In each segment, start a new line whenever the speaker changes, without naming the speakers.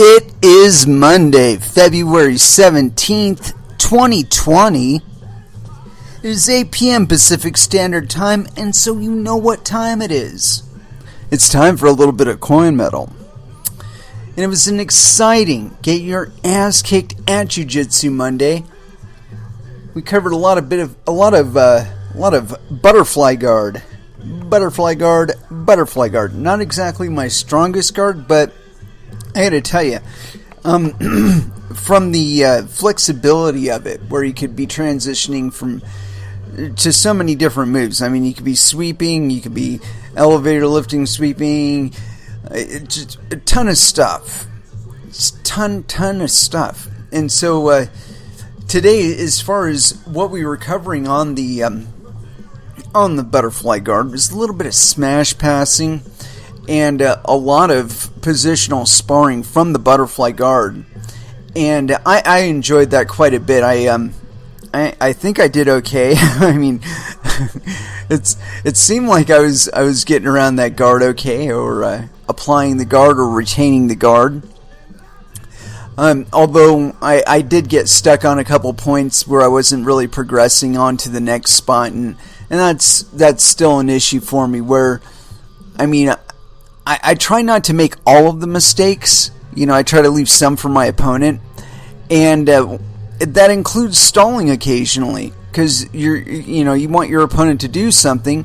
It is Monday, February 17th, 2020. It is 8 p.m. Pacific Standard Time, and so you know what time it is. It's time for a little bit of coin metal. And it was an exciting get your ass kicked at Jiu-Jitsu Monday. We covered a lot of butterfly guard. Butterfly guard. Not exactly my strongest guard, but I gotta tell you, from the flexibility of it, where you could be transitioning to so many different moves. I mean, you could be sweeping, you could be elevator lifting, sweeping, just a ton of stuff. Just ton of stuff. And so today, as far as what we were covering on the butterfly guard, was a little bit of smash passing and a lot of positional sparring from the butterfly guard, and I enjoyed that quite a bit. I think I did okay. I mean, it seemed like I was getting around that guard okay, or applying the guard or retaining the guard. Although I did get stuck on a couple points where I wasn't really progressing on to the next spot, and that's still an issue for me. Where, I mean, I try not to make all of the mistakes. You know, I try to leave some for my opponent, and that includes stalling occasionally, because you want your opponent to do something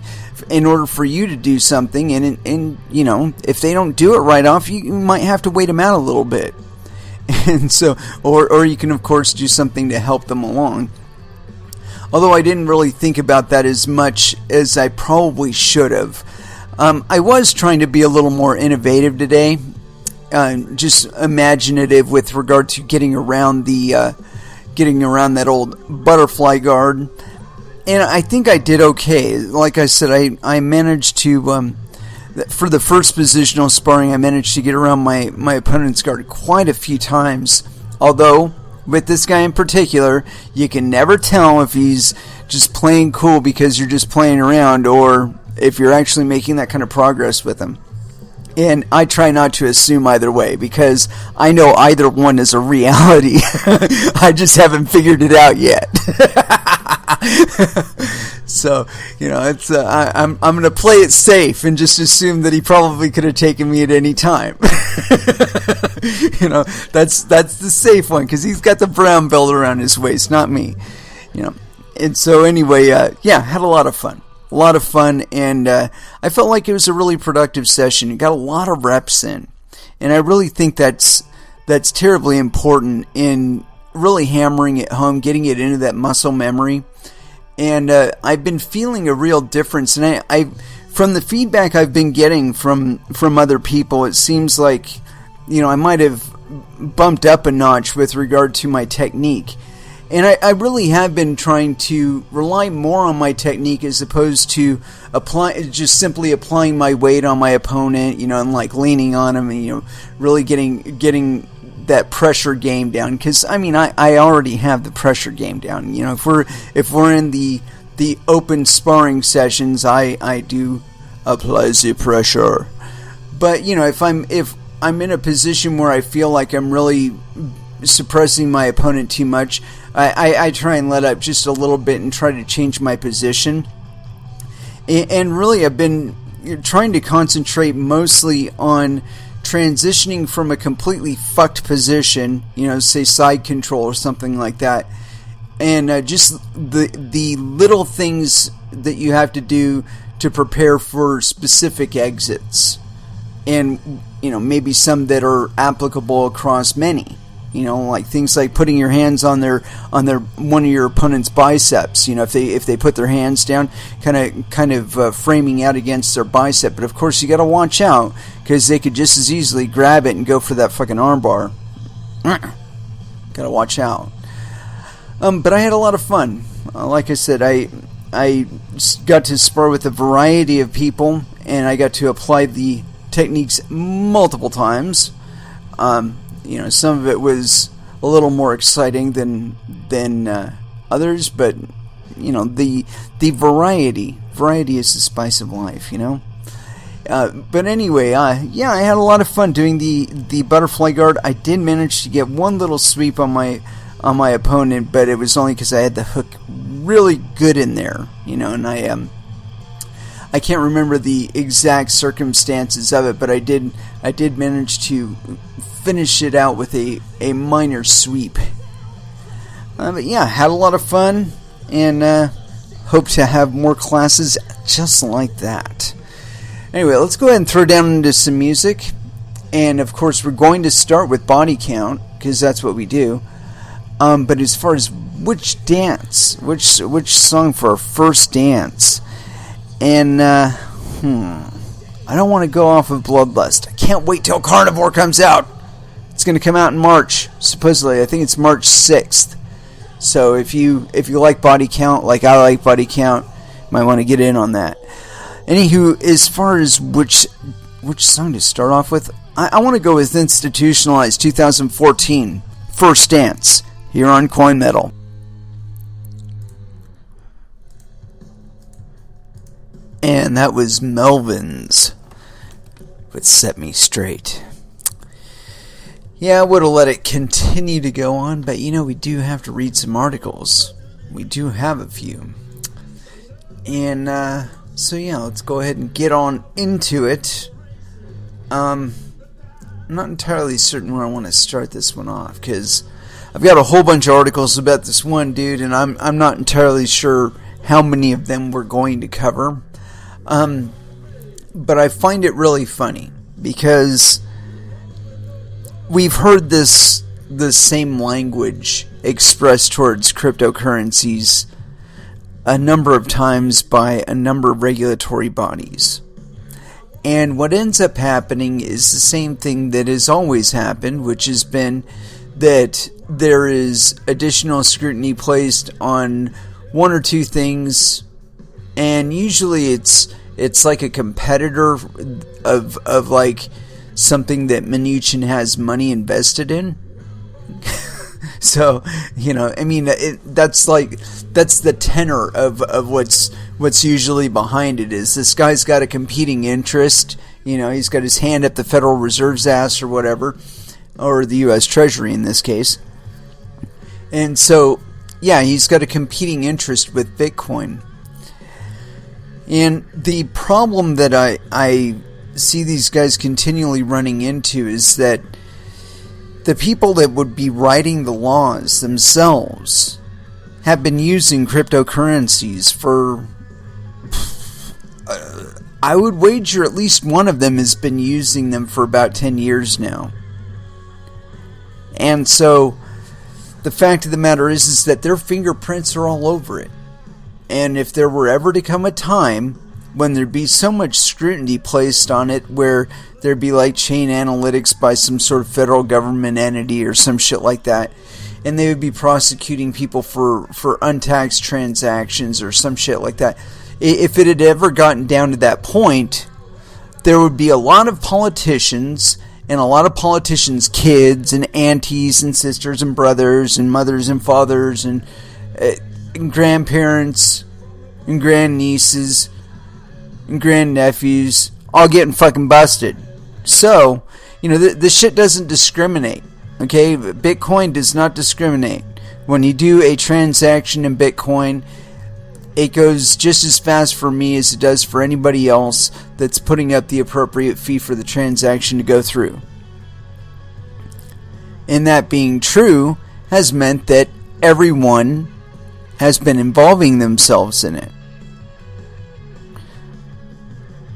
in order for you to do something, and you know, if they don't do it right off, you might have to wait them out a little bit, and so or you can of course do something to help them along. Although I didn't really think about that as much as I probably should have. I was trying to be a little more innovative today, just imaginative with regard to getting around that old butterfly guard, and I think I did okay. Like I said, I managed to, for the first positional sparring, I managed to get around my opponent's guard quite a few times. Although, with this guy in particular, you can never tell if he's just playing cool because you're just playing around, or if you're actually making that kind of progress with him. And I try not to assume either way, because I know either one is a reality. I just haven't figured it out yet. So, you know, it's I'm going to play it safe and just assume that he probably could have taken me at any time. You know, that's the safe one, because he's got the brown belt around his waist, not me. You know, and so anyway, had a lot of fun. And I felt like it was a really productive session. You got a lot of reps in, and I really think that's terribly important in really hammering it home, getting it into that muscle memory. And I've been feeling a real difference, and I from the feedback I've been getting from other people, it seems like, you know, I might have bumped up a notch with regard to my technique. And I really have been trying to rely more on my technique as opposed to just simply applying my weight on my opponent, you know, and like leaning on him, and, you know, really getting that pressure game down. Because I mean, I already have the pressure game down. You know, if we're in the open sparring sessions, I do apply the pressure. But you know, if I'm in a position where I feel like I'm really suppressing my opponent too much, I try and let up just a little bit and try to change my position. And really, I've been trying to concentrate mostly on transitioning from a completely fucked position, you know, say side control or something like that, and just the little things that you have to do to prepare for specific exits, and you know, maybe some that are applicable across many. You know, like things like putting your hands on one of your opponent's biceps. You know, if they put their hands down, kind of framing out against their bicep. But of course, you got to watch out, because they could just as easily grab it and go for that fucking armbar. Got to watch out. But I had a lot of fun. Like I said, I got to spar with a variety of people, and I got to apply the techniques multiple times. You know, some of it was a little more exciting than others, but you know, the variety is the spice of life, you know. But anyway, yeah, I had a lot of fun doing the butterfly guard. I did manage to get one little sweep on my opponent, but it was only because I had the hook really good in there, and I can't remember the exact circumstances of it, but I did manage to finish it out with a minor sweep. But yeah, had a lot of fun, and hope to have more classes just like that. Anyway, let's go ahead and throw down into some music, and of course we're going to start with body count, because that's what we do. But as far as which song for our first dance, and I don't want to go off of Bloodlust. I can't wait till Carnivore comes out. It's going to come out in March, supposedly. I think it's March 6th. So if you like body count, like I like body count, you might want to get in on that. Anywho, as far as which song to start off with, I want to go with Institutionalized 2014, First Dance, here on Coin Metal. And that was Melvin's with Set Me Straight. Yeah, I would have let it continue to go on, but we do have to read some articles. We do have a few. And so yeah, let's go ahead and get on into it. I'm not entirely certain where I want to start this one off, because I've got a whole bunch of articles about this one dude, and I'm not entirely sure how many of them we're going to cover. But I find it really funny, because we've heard the same language expressed towards cryptocurrencies a number of times by a number of regulatory bodies. And what ends up happening is the same thing that has always happened, which has been that there is additional scrutiny placed on one or two things, and usually it's like a competitor of like something that Minuchin has money invested in. So, that's the tenor of what's usually behind it, is this guy's got a competing interest. He's got his hand up the Federal Reserve's ass or whatever, or the U.S. Treasury in this case. And so, yeah, he's got a competing interest with Bitcoin. And the problem that I see these guys continually running into is that the people that would be writing the laws themselves have been using cryptocurrencies for, I would wager at least one of them has been using them for about 10 years now. And so the fact of the matter is that their fingerprints are all over it. And if there were ever to come a time when there'd be so much scrutiny placed on it, where there'd be like chain analytics by some sort of federal government entity or some shit like that, and they would be prosecuting people for untaxed transactions or some shit like that. If it had ever gotten down to that point, there would be a lot of politicians, and a lot of politicians' kids and aunties and sisters and brothers and mothers and fathers and grandparents and grandnieces and grandnephews all getting fucking busted. So, this shit doesn't discriminate. Okay? Bitcoin does not discriminate. When you do a transaction in Bitcoin, it goes just as fast for me as it does for anybody else that's putting up the appropriate fee for the transaction to go through. And that being true has meant that everyone has been involving themselves in it.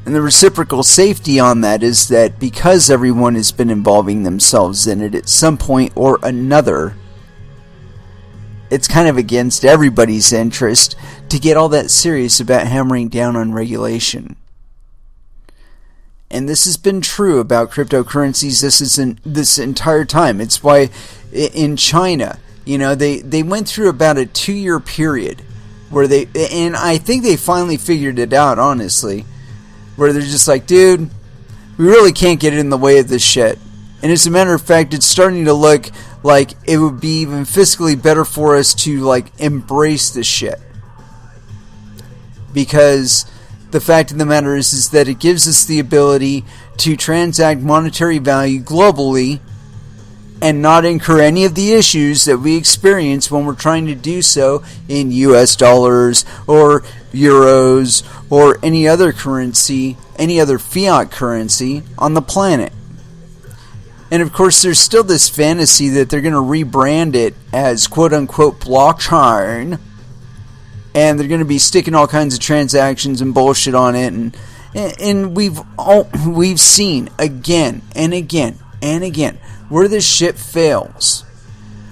And the reciprocal safety on that is that because everyone has been involving themselves in it at some point or another, it's kind of against everybody's interest to get all that serious about hammering down on regulation. And this has been true about cryptocurrencies this entire time. It's why in China, they went through about a 2-year period where and I think they finally figured it out, honestly, where they're just like, dude, we really can't get in the way of this shit. And as a matter of fact, it's starting to look like it would be even fiscally better for us to embrace this shit. Because the fact of the matter is that it gives us the ability to transact monetary value globally and not incur any of the issues that we experience when we're trying to do so in US dollars or euros or any other currency, any other fiat currency on the planet. And of course, there's still this fantasy that they're going to rebrand it as quote-unquote blockchain, and they're going to be sticking all kinds of transactions and bullshit on it, and we've seen again and again and again where this shit fails.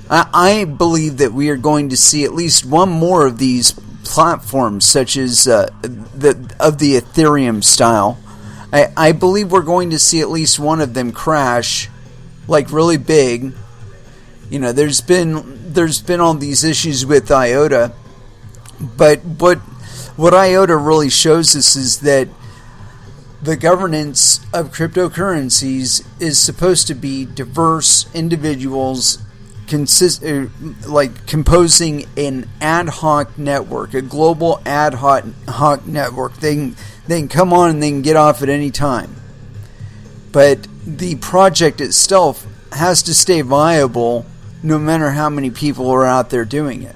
I believe that we are going to see at least one more of these platforms, such as the Ethereum style. I believe we're going to see at least one of them crash, like really big. You know, there's been all these issues with IOTA, but what IOTA really shows us is that the governance of cryptocurrencies is supposed to be diverse individuals composing an ad hoc network, a global ad hoc network. They can come on and they can get off at any time. But the project itself has to stay viable no matter how many people are out there doing it.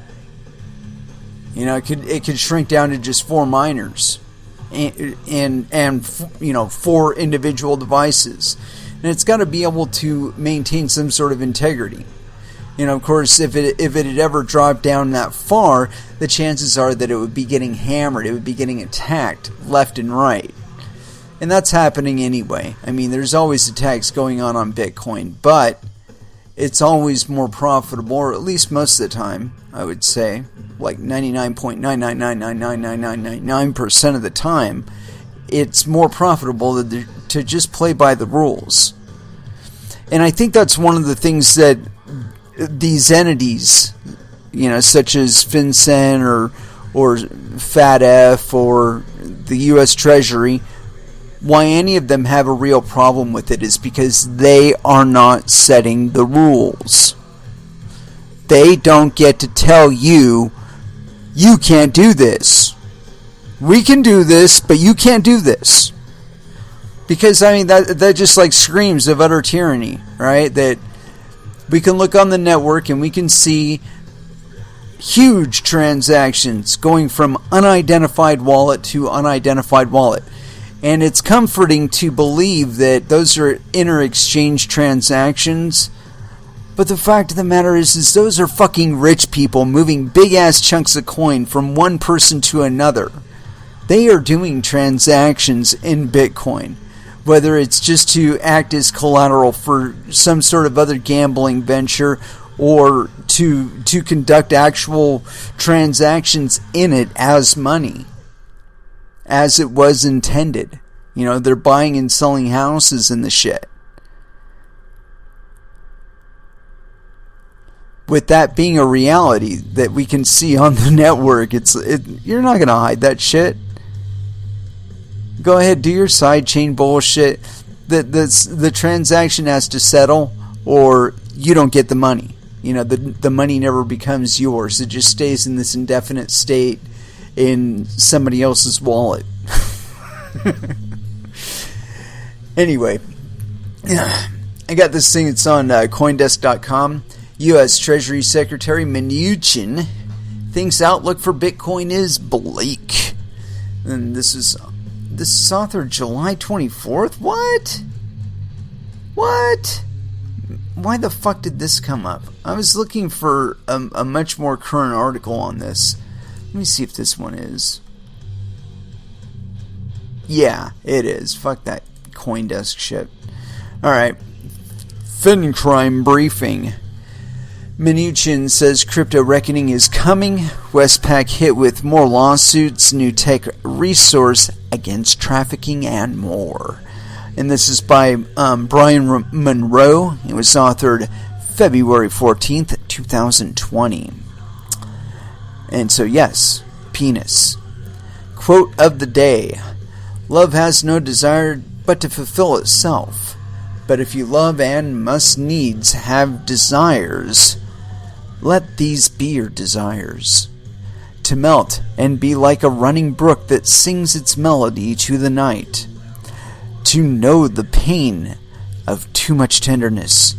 You know, it could shrink down to just 4 miners and 4 individual devices. And it's got to be able to maintain some sort of integrity. You know, of course, if it had ever dropped down that far, the chances are that it would be getting hammered. It would be getting attacked left and right. And that's happening anyway. I mean, there's always attacks going on Bitcoin, but it's always more profitable, or at least most of the time, I would say, like 99.9999999% of the time, it's more profitable to just play by the rules. And I think that's one of the things that these entities, you know, such as FinCEN or FATF or the U.S. Treasury, why any of them have a real problem with it is because they are not setting the rules. They don't get to tell you, you can't do this. We can do this, but you can't do this. Because, I mean, that just like screams of utter tyranny, right? That we can look on the network and we can see huge transactions going from unidentified wallet to unidentified wallet. And it's comforting to believe that those are inter-exchange transactions. But the fact of the matter is those are fucking rich people moving big-ass chunks of coin from one person to another. They are doing transactions in Bitcoin. Whether it's just to act as collateral for some sort of other gambling venture, or to conduct actual transactions in it as money, as it was intended. You know, they're buying and selling houses and the shit. With that being a reality that we can see on the network, you're not going to hide that shit. Go ahead, do your sidechain bullshit. The transaction has to settle, or you don't get the money. You know, the money never becomes yours. It just stays in this indefinite state in somebody else's wallet. Anyway, I got this thing. It's on Coindesk.com. U.S. Treasury Secretary Minuchin thinks outlook for Bitcoin is bleak. And this is authored July 24th? What? Why the fuck did this come up? I was looking for a much more current article on this. Let me see if this one is. Yeah, it is. Fuck that Coindesk shit. Alright. FinCrime briefing. Minuchin says crypto reckoning is coming. Westpac hit with more lawsuits. New tech resource against trafficking and more. And this is by Brian Monroe. It was authored February 14th, 2020. And so, yes, penis. Quote of the day. Love has no desire but to fulfill itself. But if you love and must needs have desires, let these be your desires. to melt and be like a running brook that sings its melody to the night. To know the pain of too much tenderness,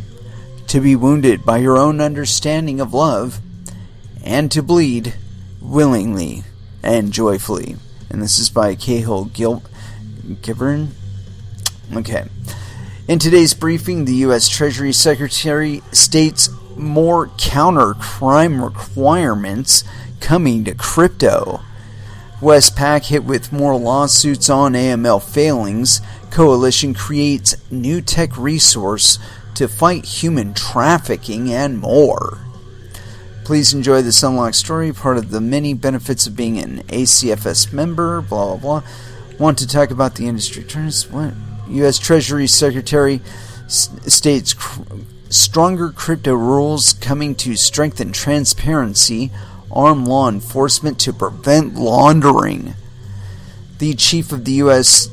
to be wounded by your own understanding of love, and to bleed willingly and joyfully. And this is by Cahill Gibran. Okay. In today's briefing, the U.S. Treasury Secretary states more counter-crime requirements coming to crypto. Westpac hit with more lawsuits on AML failings. Coalition creates new tech resource to fight human trafficking and more. Please enjoy this unlocked story, part of the many benefits of being an ACFS member, blah, blah, blah. Want to talk about the industry trends? What? U.S. Treasury Secretary states stronger crypto rules coming to strengthen transparency, arm law enforcement to prevent laundering. The chief of the U.S.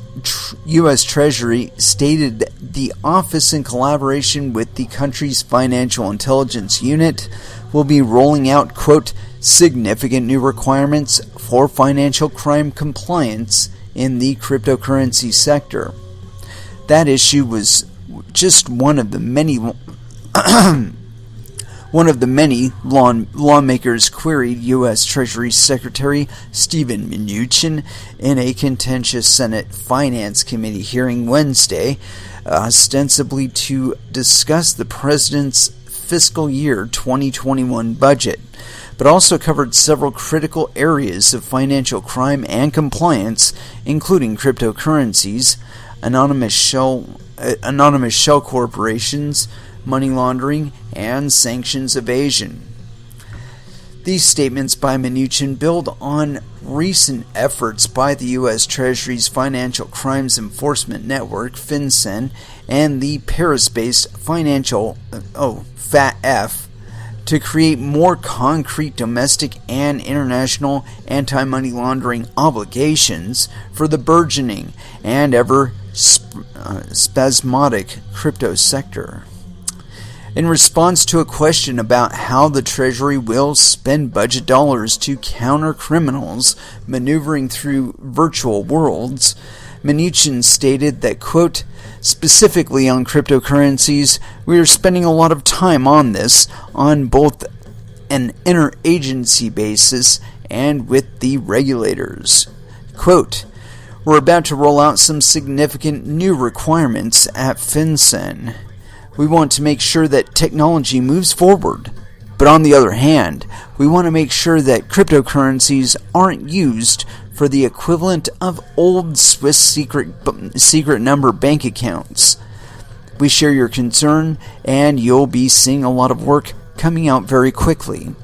Treasury stated the office, in collaboration with the country's financial intelligence unit, will be rolling out, quote, significant new requirements for financial crime compliance in the cryptocurrency sector. That issue was just one of the many lawmakers queried U.S. Treasury Secretary Stephen Minuchin in a contentious Senate Finance Committee hearing Wednesday, ostensibly to discuss the president's fiscal year 2021 budget, but also covered several critical areas of financial crime and compliance, including cryptocurrencies, anonymous shell corporations, money laundering, and sanctions evasion. These statements by Minuchin build on recent efforts by the U.S. Treasury's Financial Crimes Enforcement Network, FinCEN, and the Paris-based FATF, to create more concrete domestic and international anti-money laundering obligations for the burgeoning and ever spasmodic crypto sector. In response to a question about how the Treasury will spend budget dollars to counter criminals maneuvering through virtual worlds, Minuchin stated that, quote, specifically on cryptocurrencies, we are spending a lot of time on this on both an interagency basis and with the regulators. Quote, we're about to roll out some significant new requirements at FinCEN. We want to make sure that technology moves forward. But on the other hand, we want to make sure that cryptocurrencies aren't used for the equivalent of old Swiss secret number bank accounts. We share your concern, and you'll be seeing a lot of work coming out very quickly.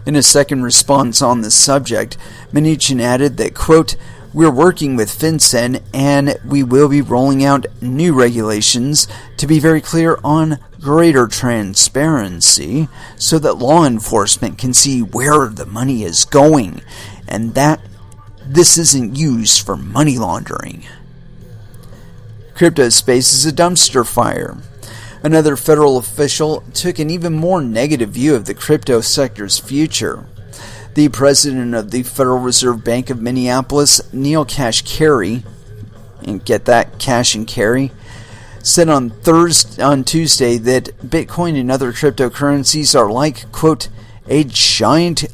In a second response on this subject, Minuchin added that, quote, we're working with FinCEN, and we will be rolling out new regulations to be very clear on greater transparency so that law enforcement can see where the money is going and that this isn't used for money laundering. Crypto space is a dumpster fire. Another federal official took an even more negative view of the crypto sector's future. The president of the Federal Reserve Bank of Minneapolis, Neil Cash Carey, and get that, cash and carry, said on Tuesday that Bitcoin and other cryptocurrencies are like, quote, a giant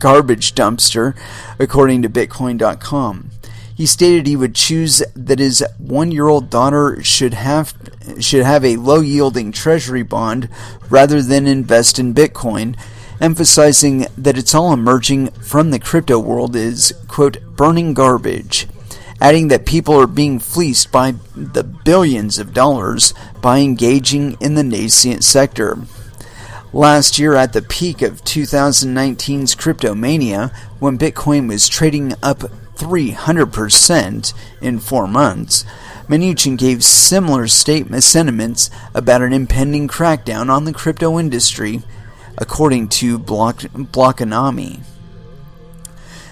garbage dumpster, according to Bitcoin.com. He stated he would choose that his 1-year-old daughter should have a low-yielding treasury bond rather than invest in Bitcoin, emphasizing that it's all emerging from the crypto world is, quote, burning garbage, adding that people are being fleeced by the billions of dollars by engaging in the nascent sector. Last year, at the peak of 2019's crypto mania, when Bitcoin was trading up 300% in 4 months, Minuchin gave similar sentiments about an impending crackdown on the crypto industry, according to Blockonomy.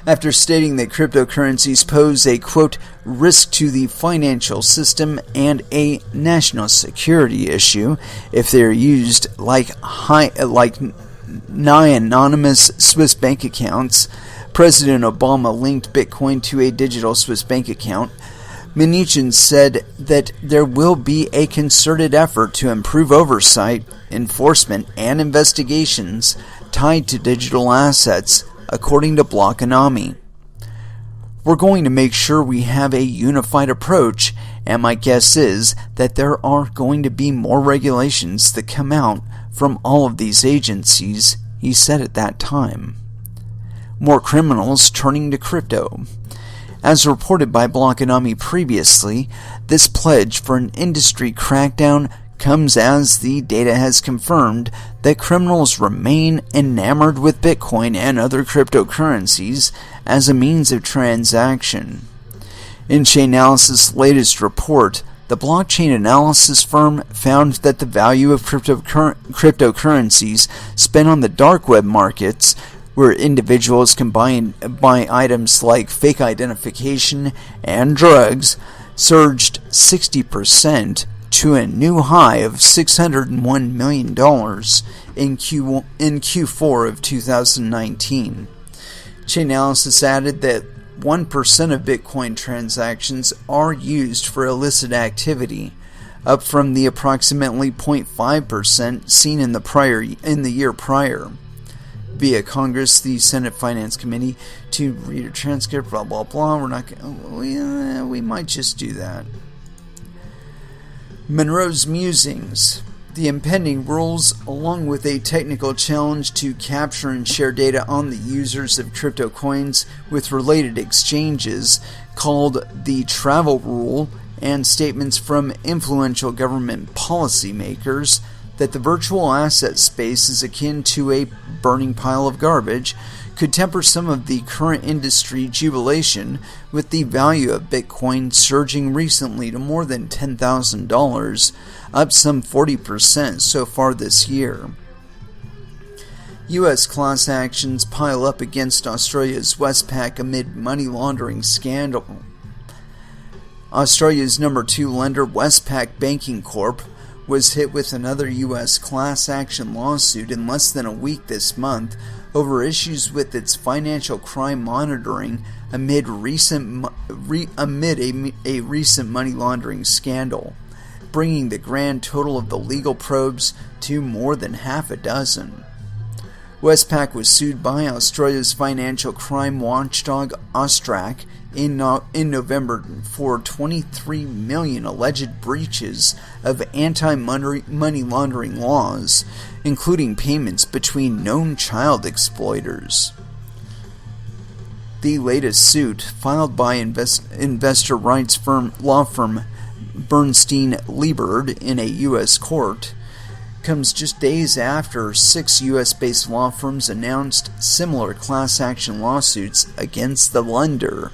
After stating that cryptocurrencies pose a, quote, risk to the financial system and a national security issue if they are used like anonymous Swiss bank accounts. President Obama linked Bitcoin to a digital Swiss bank account. Minuchin said that there will be a concerted effort to improve oversight, enforcement, and investigations tied to digital assets, according to Blockonomy. We're going to make sure we have a unified approach, and my guess is that there are going to be more regulations that come out from all of these agencies, he said at that time. More criminals turning to crypto. As reported by Blockonomy previously, this pledge for an industry crackdown comes as the data has confirmed that criminals remain enamored with Bitcoin and other cryptocurrencies as a means of transaction. In Chainalysis' latest report, the blockchain analysis firm found that the value of cryptocurrencies spent on the dark web markets, where individuals can buy items like fake identification and drugs, surged 60% to a new high of $601 million in Q4 of 2019. Chainalysis added that 1% of Bitcoin transactions are used for illicit activity, up from the approximately 0.5% seen in the year prior. Via Congress, the Senate Finance Committee, to read a transcript, blah blah blah. We're not going. We might just do that. Monroe's musings. The impending rules, along with a technical challenge to capture and share data on the users of crypto coins with related exchanges, called the Travel Rule, and statements from influential government policymakers that the virtual asset space is akin to a burning pile of garbage, could temper some of the current industry jubilation, with the value of Bitcoin surging recently to more than $10,000, up some 40% so far this year. U.S. class actions pile up against Australia's Westpac amid money laundering scandal. Australia's number 2 lender, Westpac Banking Corp, was hit with another U.S. class action lawsuit in less than a week this month over issues with its financial crime monitoring amid a recent money laundering scandal, bringing the grand total of the legal probes to more than half a dozen. Westpac was sued by Australia's financial crime watchdog Austrac in November for 23 million alleged breaches of anti-money laundering laws, including payments between known child exploiters. The latest suit, filed by investor rights law firm Bernstein Liebert in a U.S. court, comes just days after 6 U.S.-based law firms announced similar class action lawsuits against the lender.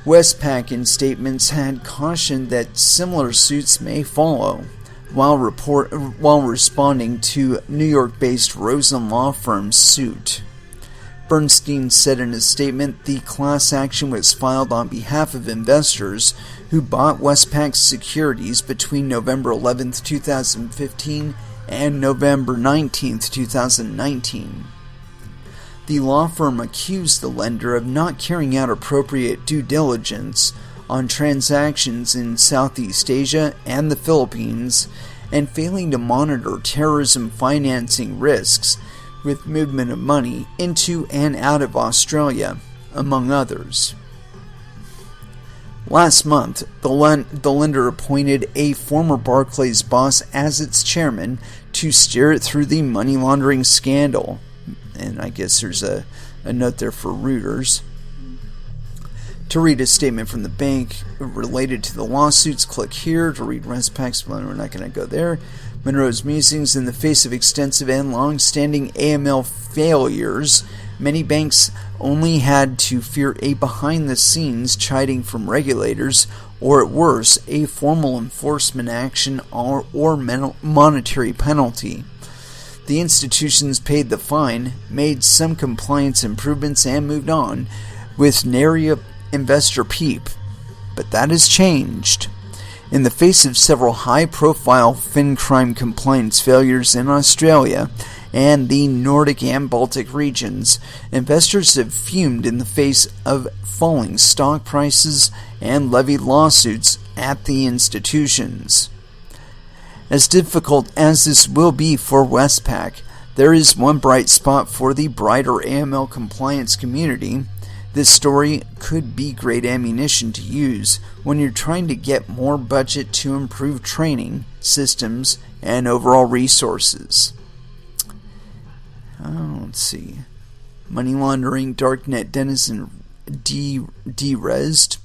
Westpac in statements had cautioned that similar suits may follow, while responding to New York-based Rosen law firm's suit. Bernstein said in a statement the class action was filed on behalf of investors who bought Westpac's securities between November 11, 2015 and November 19, 2019. The law firm accused the lender of not carrying out appropriate due diligence on transactions in Southeast Asia and the Philippines, and failing to monitor terrorism financing risks with movement of money into and out of Australia, among others. Last month, the lender appointed a former Barclays boss as its chairman to steer it through the money laundering scandal. And I guess there's a note there for Reuters. To read a statement from the bank related to the lawsuits, click here. To read Westpac's, we're not going to go there. Monroe's musings. In the face of extensive and long-standing AML failures, many banks only had to fear a behind-the-scenes chiding from regulators, or at worst, a formal enforcement action or monetary penalty. The institutions paid the fine, made some compliance improvements, and moved on, with nary a investor peep. But that has changed. In the face of several high-profile fin crime compliance failures in Australia and the Nordic and Baltic regions, investors have fumed in the face of falling stock prices and levied lawsuits at the institutions. As difficult as this will be for Westpac, there is one bright spot for the brighter AML compliance community. This story could be great ammunition to use when you're trying to get more budget to improve training, systems, and overall resources. Let's see. Money laundering darknet denizen de-resed.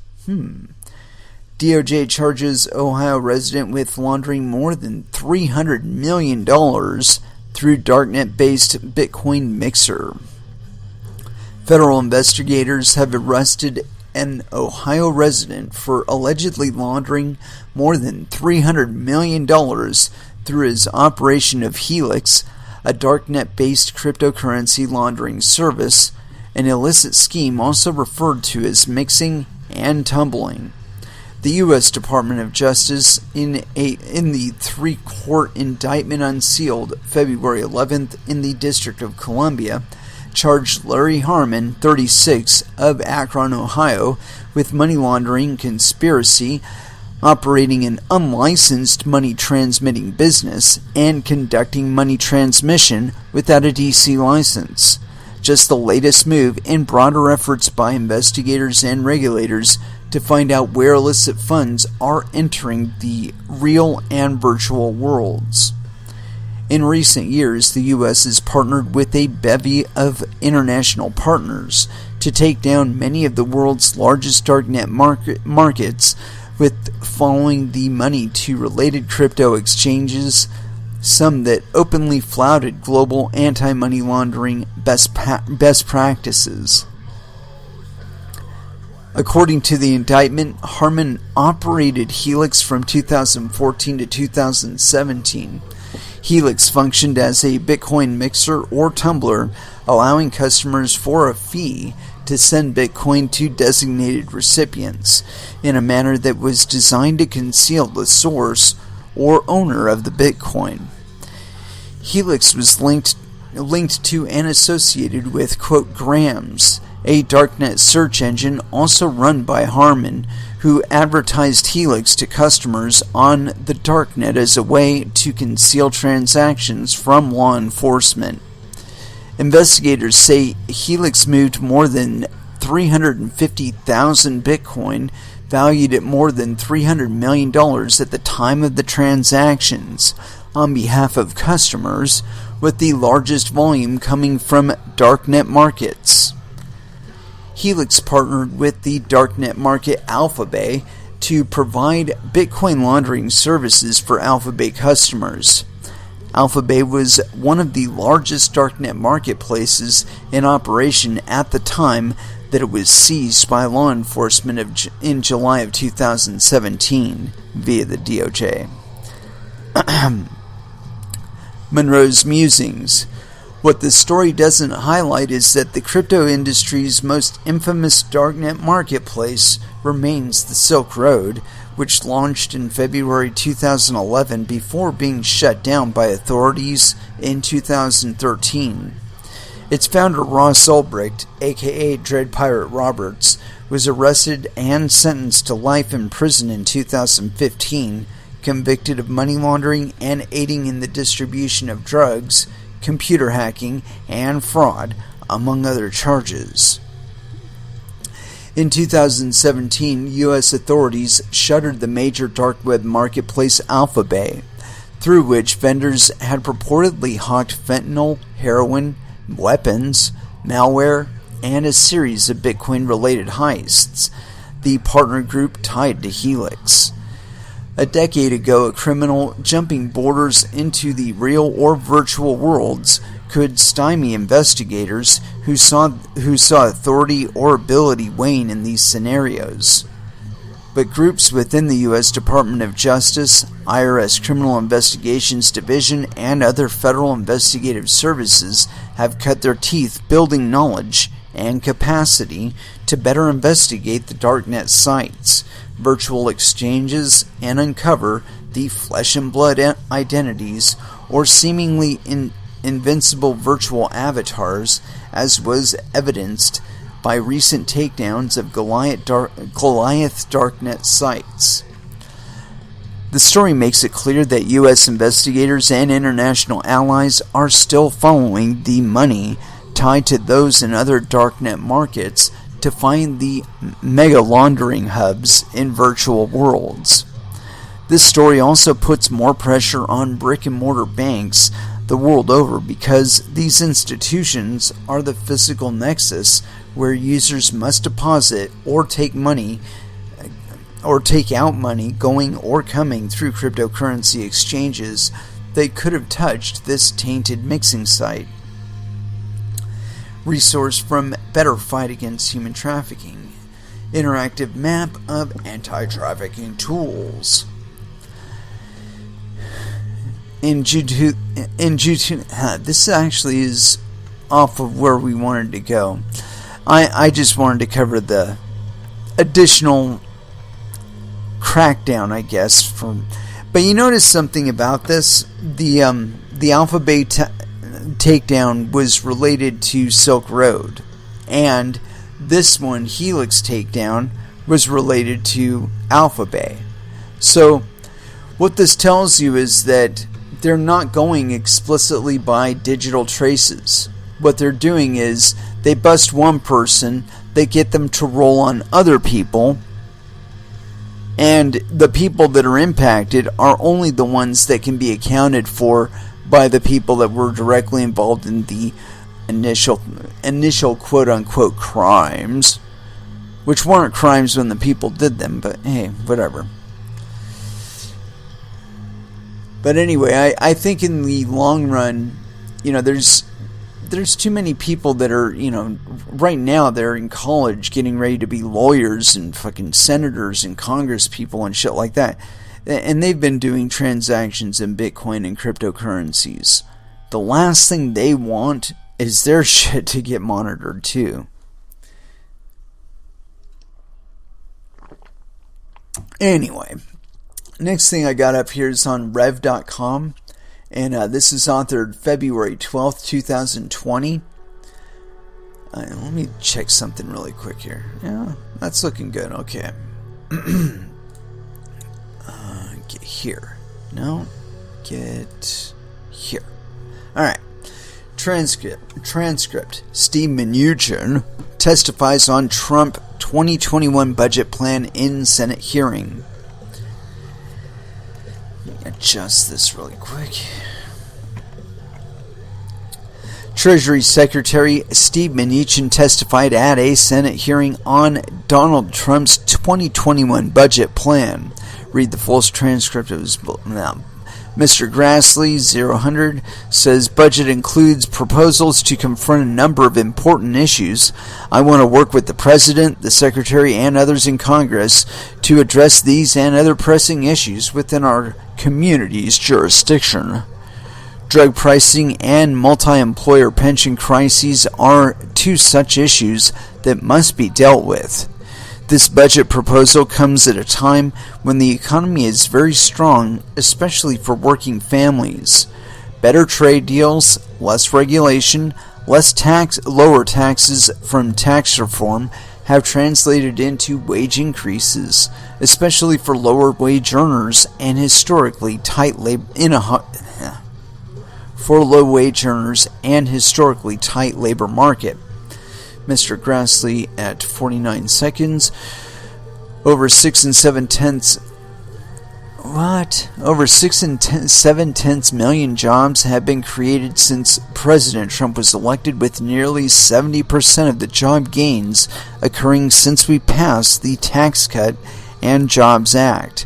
DOJ charges Ohio resident with laundering more than $300 million through darknet-based Bitcoin mixer. Federal investigators have arrested an Ohio resident for allegedly laundering more than $300 million through his operation of Helix, a darknet-based cryptocurrency laundering service, an illicit scheme also referred to as mixing and tumbling. The U.S. Department of Justice, in the three-court indictment unsealed February 11th in the District of Columbia, charged Larry Harmon, 36, of Akron, Ohio, with money laundering conspiracy, operating an unlicensed money transmitting business, and conducting money transmission without a DC license. Just the latest move in broader efforts by investigators and regulators to find out where illicit funds are entering the real and virtual worlds. In recent years, the U.S. has partnered with a bevy of international partners to take down many of the world's largest darknet markets, with following the money to related crypto exchanges, some that openly flouted global anti-money laundering best practices. According to the indictment, Harmon operated Helix from 2014 to 2017. Helix functioned as a Bitcoin mixer or tumbler, allowing customers for a fee to send Bitcoin to designated recipients in a manner that was designed to conceal the source or owner of the Bitcoin. Helix was linked to and associated with, quote, Grams, a darknet search engine also run by Harmon, who advertised Helix to customers on the darknet as a way to conceal transactions from law enforcement. Investigators say Helix moved more than 350,000 Bitcoin, valued at more than $300 million at the time of the transactions, on behalf of customers, with the largest volume coming from darknet markets. Helix partnered with the darknet market Alphabay to provide Bitcoin laundering services for Alphabay customers. Alphabay was one of the largest darknet marketplaces in operation at the time that it was seized by law enforcement in July of 2017 via the DOJ. Monroe's musings. What the story doesn't highlight is that the crypto industry's most infamous darknet marketplace remains the Silk Road, which launched in February 2011 before being shut down by authorities in 2013. Its founder, Ross Ulbricht, aka Dread Pirate Roberts, was arrested and sentenced to life in prison in 2015, convicted of money laundering and aiding in the distribution of drugs, computer hacking, and fraud, among other charges. In 2017, U.S. authorities shuttered the major dark web marketplace Alphabay, through which vendors had purportedly hawked fentanyl, heroin, weapons, malware, and a series of Bitcoin-related heists, the partner group tied to Helix. A decade ago, a criminal jumping borders into the real or virtual worlds could stymie investigators who saw authority or ability wane in these scenarios. But groups within the U.S. Department of Justice, IRS Criminal Investigations Division, and other federal investigative services have cut their teeth building knowledge and capacity to better investigate the darknet sites, virtual exchanges, and uncover the flesh and blood identities or seemingly invincible virtual avatars, as was evidenced by recent takedowns of Goliath darknet sites. The story makes it clear that U.S. investigators and international allies are still following the money tied to those in other darknet markets to find the mega laundering hubs in virtual worlds. This story also puts more pressure on brick-and-mortar banks the world over because these institutions are the physical nexus where users must deposit or take out money going or coming through cryptocurrency exchanges that could have touched this tainted mixing site. Resource from Better Fight Against Human Trafficking. Interactive map of anti-trafficking tools. This actually is off of where we wanted to go. I just wanted to cover the additional crackdown, I guess. But you notice something about this. The Alphabet takedown was related to Silk Road, and this one, Helix takedown, was related to Alphabet. So what this tells you is that they're not going explicitly by digital traces. What they're doing is they bust one person, they get them to roll on other people, and the people that are impacted are only the ones that can be accounted for by the people that were directly involved in the initial quote-unquote crimes, which weren't crimes when the people did them, but hey, whatever. But anyway, I think in the long run, there's too many people that are, right now they're in college getting ready to be lawyers and fucking senators and congress people and shit like that. And they've been doing transactions in Bitcoin and cryptocurrencies. The last thing they want is their shit to get monitored too. Anyway, next thing I got up here is on rev.com. And this is authored February 12th, 2020. Let me check something really quick here. Yeah, that's looking good. Okay. Get here. No. Get here. Alright. Transcript. Steve Minuchin testifies on Trump 2021 budget plan in Senate hearing. Adjust this really quick. Treasury Secretary Steve Minuchin testified at a Senate hearing on Donald Trump's 2021 budget plan. Read the full transcript of his Mr. Grassley, 000, says budget includes proposals to confront a number of important issues. I want to work with the President, the Secretary, and others in Congress to address these and other pressing issues within our community's jurisdiction. Drug pricing and multi-employer pension crises are two such issues that must be dealt with. This budget proposal comes at a time when the economy is very strong, especially for working families. Better trade deals, less regulation, lower taxes from tax reform have translated into wage increases, especially for lower wage earners and historically tight labor market. Mr. Grassley at 49 seconds. Over 6 7/10 million jobs have been created since President Trump was elected, with nearly 70% of the job gains occurring since we passed the Tax Cut and Jobs Act.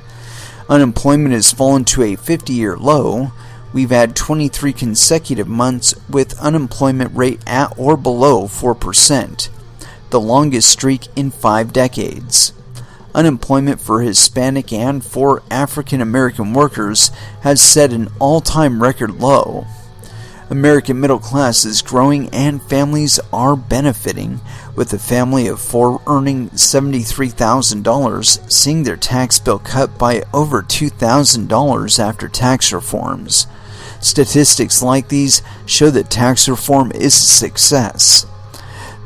Unemployment has fallen to a 50-year low. We've had 23 consecutive months with unemployment rate at or below 4%, the longest streak in 5 decades. Unemployment for Hispanic and for African American workers has set an all-time record low. American middle class is growing and families are benefiting, with a family of 4 earning $73,000 seeing their tax bill cut by over $2,000 after tax reforms. Statistics like these show that tax reform is a success.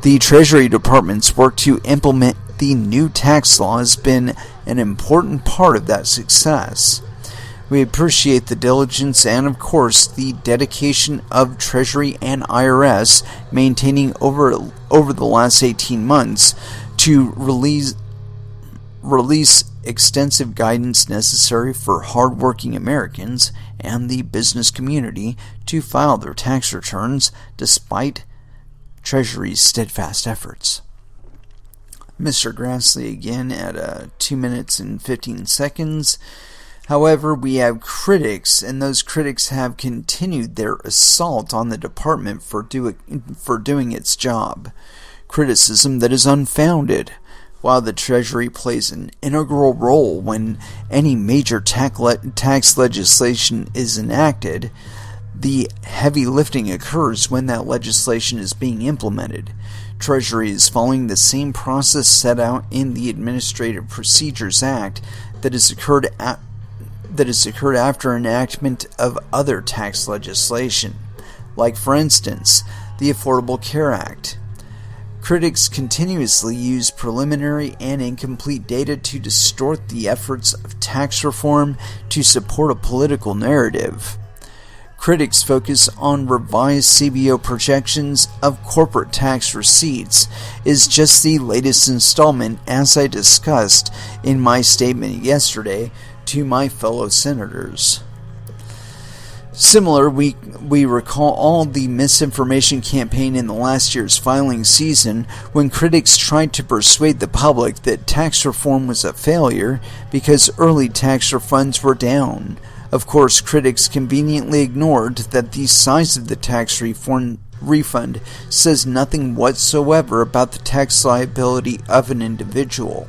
The Treasury Department's work to implement the new tax law has been an important part of that success. We appreciate the diligence and, of course, the dedication of Treasury and IRS maintaining over the last 18 months to release extensive guidance necessary for hardworking Americans and the business community to file their tax returns despite Treasury's steadfast efforts. Mr. Grassley again at 2 minutes and 15 seconds. However, we have critics, and those critics have continued their assault on the department for doing its job. Criticism that is unfounded. While the Treasury plays an integral role when any major tax legislation is enacted, the heavy lifting occurs when that legislation is being implemented. Treasury is following the same process set out in the Administrative Procedures Act that has occurred after enactment of other tax legislation, like, for instance, the Affordable Care Act. Critics continuously use preliminary and incomplete data to distort the efforts of tax reform to support a political narrative. Critics focus on revised CBO projections of corporate tax receipts is just the latest installment, as I discussed in my statement yesterday to my fellow senators. Similar, we recall all the misinformation campaign in the last year's filing season when critics tried to persuade the public that tax reform was a failure because early tax refunds were down. Of course, critics conveniently ignored that the size of the tax refund says nothing whatsoever about the tax liability of an individual.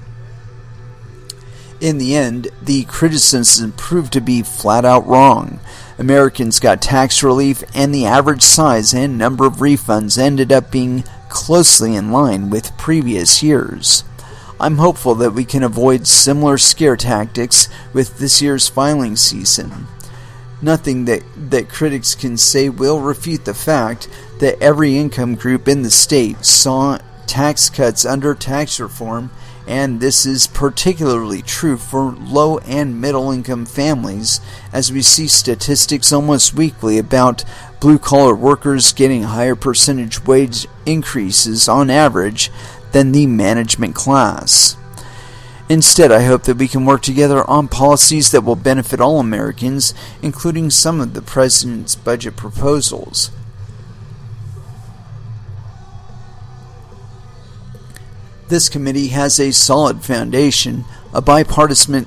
In the end, the criticism proved to be flat out wrong. Americans got tax relief, and the average size and number of refunds ended up being closely in line with previous years. I'm hopeful that we can avoid similar scare tactics with this year's filing season. Nothing that critics can say will refute the fact that every income group in the state saw tax cuts under tax reform, and this is particularly true for low and middle income families, as we see statistics almost weekly about blue-collar workers getting higher percentage wage increases on average than the management class. Instead, I hope that we can work together on policies that will benefit all Americans, including some of the President's budget proposals. This committee has a solid foundation, a bipartisan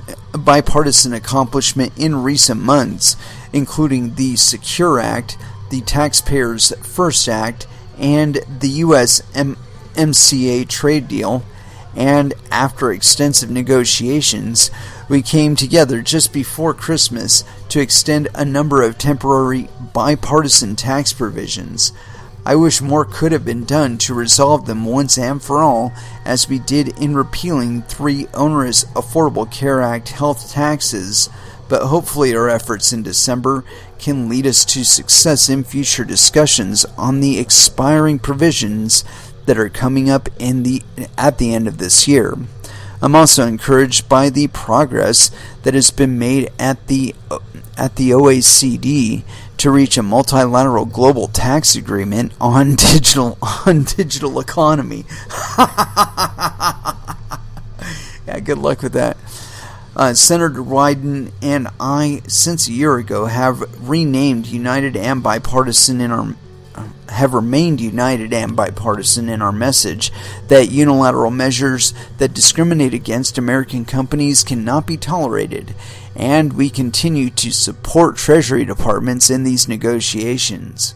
accomplishment in recent months, including the Secure Act, the Taxpayers First Act, and the USMCA trade deal. And after extensive negotiations, we came together just before Christmas to extend a number of temporary bipartisan tax provisions. I wish more could have been done to resolve them once and for all, as we did in repealing 3 onerous Affordable Care Act health taxes, but hopefully our efforts in December can lead us to success in future discussions on the expiring provisions that are coming up at the end of this year. I'm also encouraged by the progress that has been made at the OECD to reach a multilateral global tax agreement on digital economy. Yeah, good luck with that. Senator Wyden and I, since a year ago, have remained united and bipartisan in our message that unilateral measures that discriminate against American companies cannot be tolerated, and we continue to support Treasury departments in these negotiations.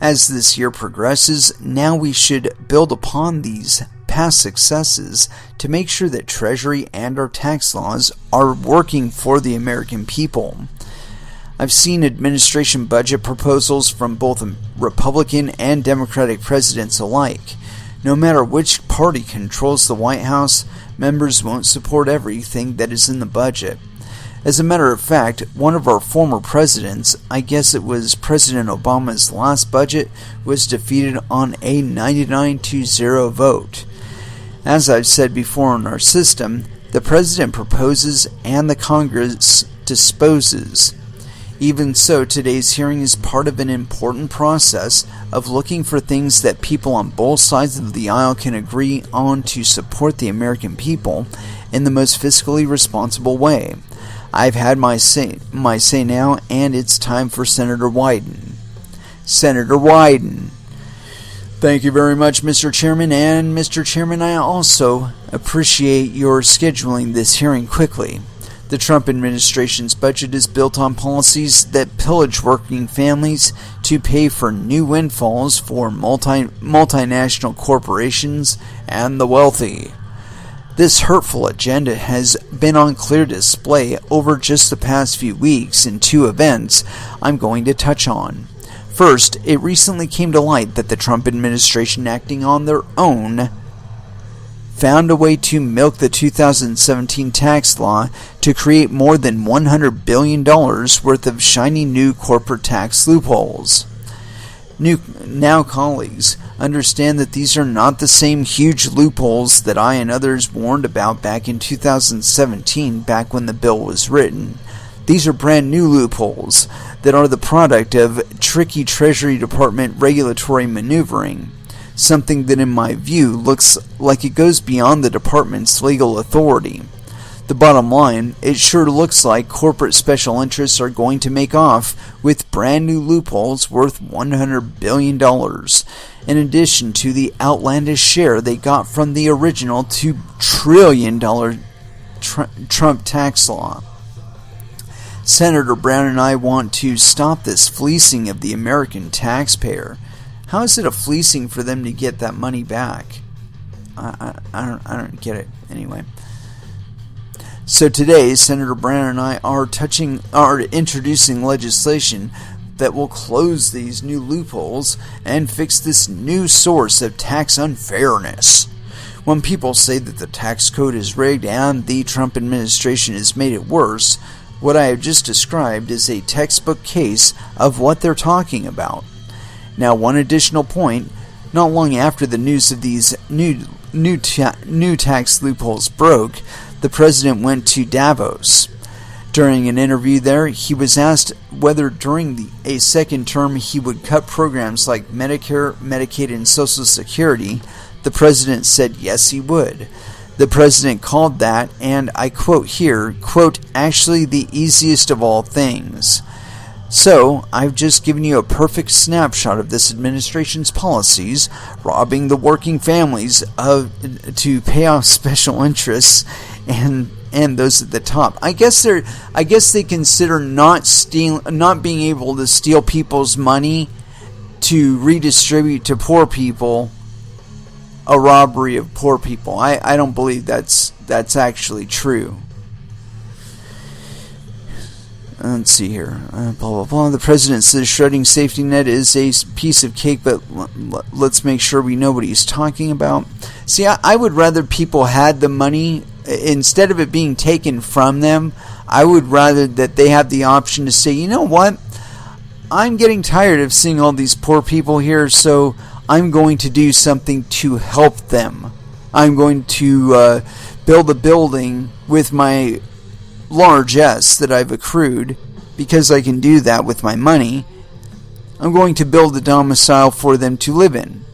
As this year progresses, now we should build upon these past successes to make sure that Treasury and our tax laws are working for the American people. I've seen administration budget proposals from both Republican and Democratic presidents alike. No matter which party controls the White House, members won't support everything that is in the budget. As a matter of fact, one of our former presidents, I guess it was President Obama's last budget, was defeated on a 99-0 vote. As I've said before in our system, the president proposes and the Congress disposes. Even so, today's hearing is part of an important process of looking for things that people on both sides of the aisle can agree on to support the American people in the most fiscally responsible way. I've had my say now, and it's time for Senator Wyden. Senator Wyden. Thank you very much, Mr. Chairman. And Mr. Chairman, I also appreciate your scheduling this hearing quickly. The Trump administration's budget is built on policies that pillage working families to pay for new windfalls for multinational corporations and the wealthy. This hurtful agenda has been on clear display over just the past few weeks in two events I'm going to touch on. First, it recently came to light that the Trump administration, acting on their own, found a way to milk the 2017 tax law to create more than $100 billion worth of shiny new corporate tax loopholes. Now, colleagues, understand that these are not the same huge loopholes that I and others warned about back in 2017, back when the bill was written. These are brand new loopholes that are the product of tricky Treasury Department regulatory maneuvering. Something that, in my view, looks like it goes beyond the department's legal authority. The bottom line, it sure looks like corporate special interests are going to make off with brand new loopholes worth $100 billion, in addition to the outlandish share they got from the original $2 trillion Trump tax law. Senator Brown and I want to stop this fleecing of the American taxpayer. How is it a fleecing for them to get that money back? I don't get it. Anyway. So today, Senator Brown and I are introducing legislation that will close these new loopholes and fix this new source of tax unfairness. When people say that the tax code is rigged and the Trump administration has made it worse, what I have just described is a textbook case of what they're talking about. Now, one additional point, not long after the news of these new tax loopholes broke, the president went to Davos. During an interview there, he was asked whether during a second term he would cut programs like Medicare, Medicaid, and Social Security. The president said yes, he would. The president called that, and I quote here, quote, actually the easiest of all things. So, I've just given you a perfect snapshot of this administration's policies, robbing the working families to pay off special interests and those at the top. I guess they consider not being able to steal people's money to redistribute to poor people a robbery of poor people. I don't believe that's actually true. Let's see here. Blah, blah, blah. The president says shredding safety net is a piece of cake, but let's make sure we know what he's talking about. See, I would rather people had the money. Instead of it being taken from them, I would rather that they have the option to say, you know what? I'm getting tired of seeing all these poor people here, so I'm going to do something to help them. I'm going to build a building with my largesse that I've accrued, because I can do that with my money. I'm going to build a domicile for them to live in.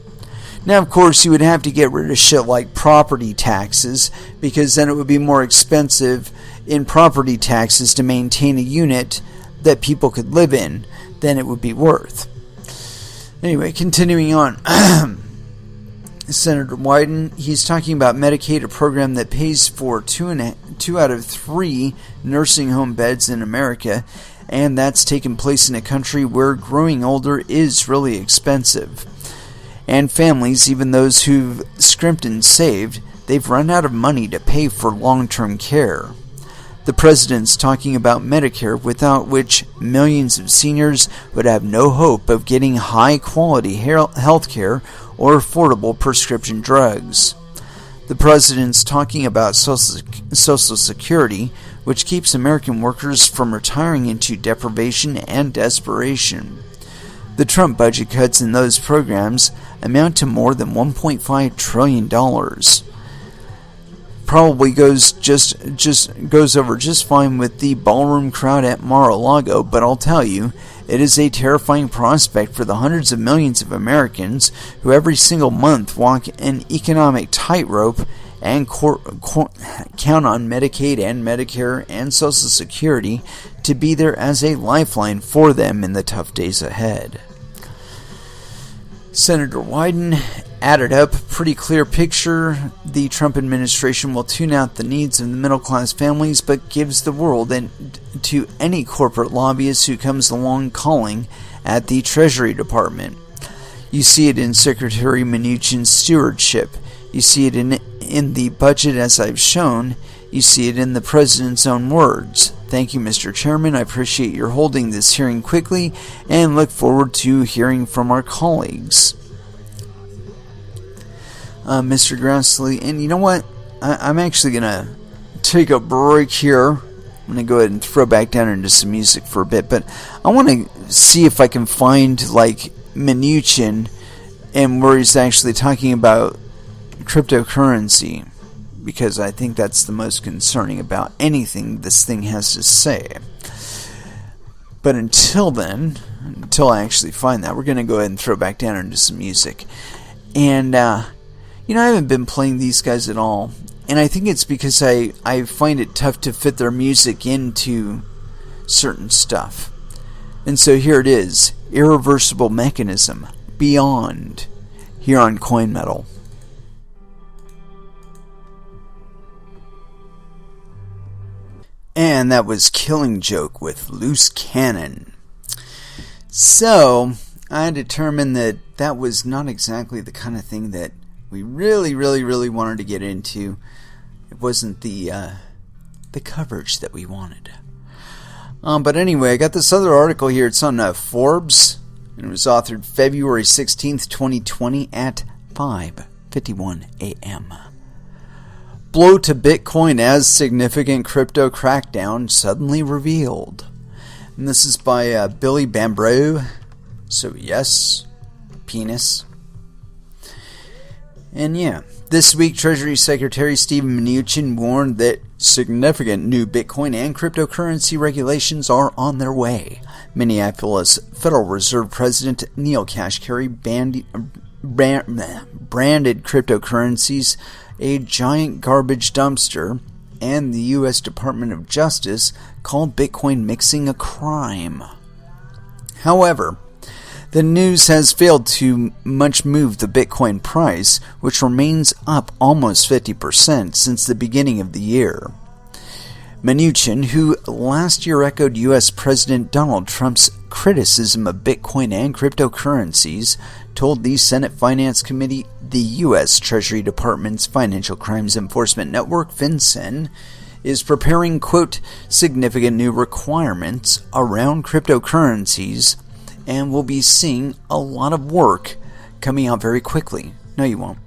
Now, of course, you would have to get rid of shit like property taxes, because then it would be more expensive in property taxes to maintain a unit that people could live in than it would be worth. Anyway, continuing on. Senator Wyden, he's talking about Medicaid, a program that pays for 2 out of 3 nursing home beds in America, and that's taken place in a country where growing older is really expensive. And families, even those who've scrimped and saved, they've run out of money to pay for long-term care. The president's talking about Medicare, without which millions of seniors would have no hope of getting high-quality health care or affordable prescription drugs. The president's talking about Social Security, which keeps American workers from retiring into deprivation and desperation. The Trump budget cuts in those programs amount to more than $1.5 trillion. Probably goes over just fine with the ballroom crowd at Mar-a-Lago, but I'll tell you, it is a terrifying prospect for the hundreds of millions of Americans who every single month walk an economic tightrope and count on Medicaid and Medicare and Social Security to be there as a lifeline for them in the tough days ahead. Senator Wyden added up pretty clear picture. The Trump administration will tune out the needs of the middle-class families, but gives the world and to any corporate lobbyist who comes along calling at the Treasury Department. You see it in Secretary Minuchin's stewardship. You see it in the budget as I've shown. You see it in the President's own words. Thank you, Mr. Chairman. I appreciate your holding this hearing quickly and look forward to hearing from our colleagues. Mr. Grassley, and you know what? I'm actually going to take a break here. I'm going to go ahead and throw back down into some music for a bit, but I want to see if I can find, like, Minuchin and where he's actually talking about cryptocurrency, because I think that's the most concerning about anything this thing has to say. But until then, until I actually find that, we're going to go ahead and throw back down into some music. And, I haven't been playing these guys at all. And I think it's because I find it tough to fit their music into certain stuff. And so here it is, Irreversible Mechanism, Beyond, here on Coin Metal. And that was Killing Joke with Loose Cannon. So, I determined that that was not exactly the kind of thing that we really wanted to get into. It wasn't the coverage that we wanted. But anyway, I got this other article here. It's on Forbes, and it was authored February 16th, 2020 at 5:51 a.m. Blow to Bitcoin as significant crypto crackdown suddenly revealed. And this is by Billy Bambreux. So yes, penis. And yeah, this week Treasury Secretary Steven Mnuchin warned that significant new Bitcoin and cryptocurrency regulations are on their way. Minneapolis Federal Reserve President Neil Kashkari branded cryptocurrencies a giant garbage dumpster, and the U.S. Department of Justice called Bitcoin mixing a crime. However, the news has failed to much move the Bitcoin price, which remains up almost 50% since the beginning of the year. Minuchin, who last year echoed U.S. President Donald Trump's criticism of Bitcoin and cryptocurrencies, told the Senate Finance Committee the U.S. Treasury Department's Financial Crimes Enforcement Network, FinCEN, is preparing, quote, significant new requirements around cryptocurrencies, and we'll be seeing a lot of work coming out very quickly. No, you won't.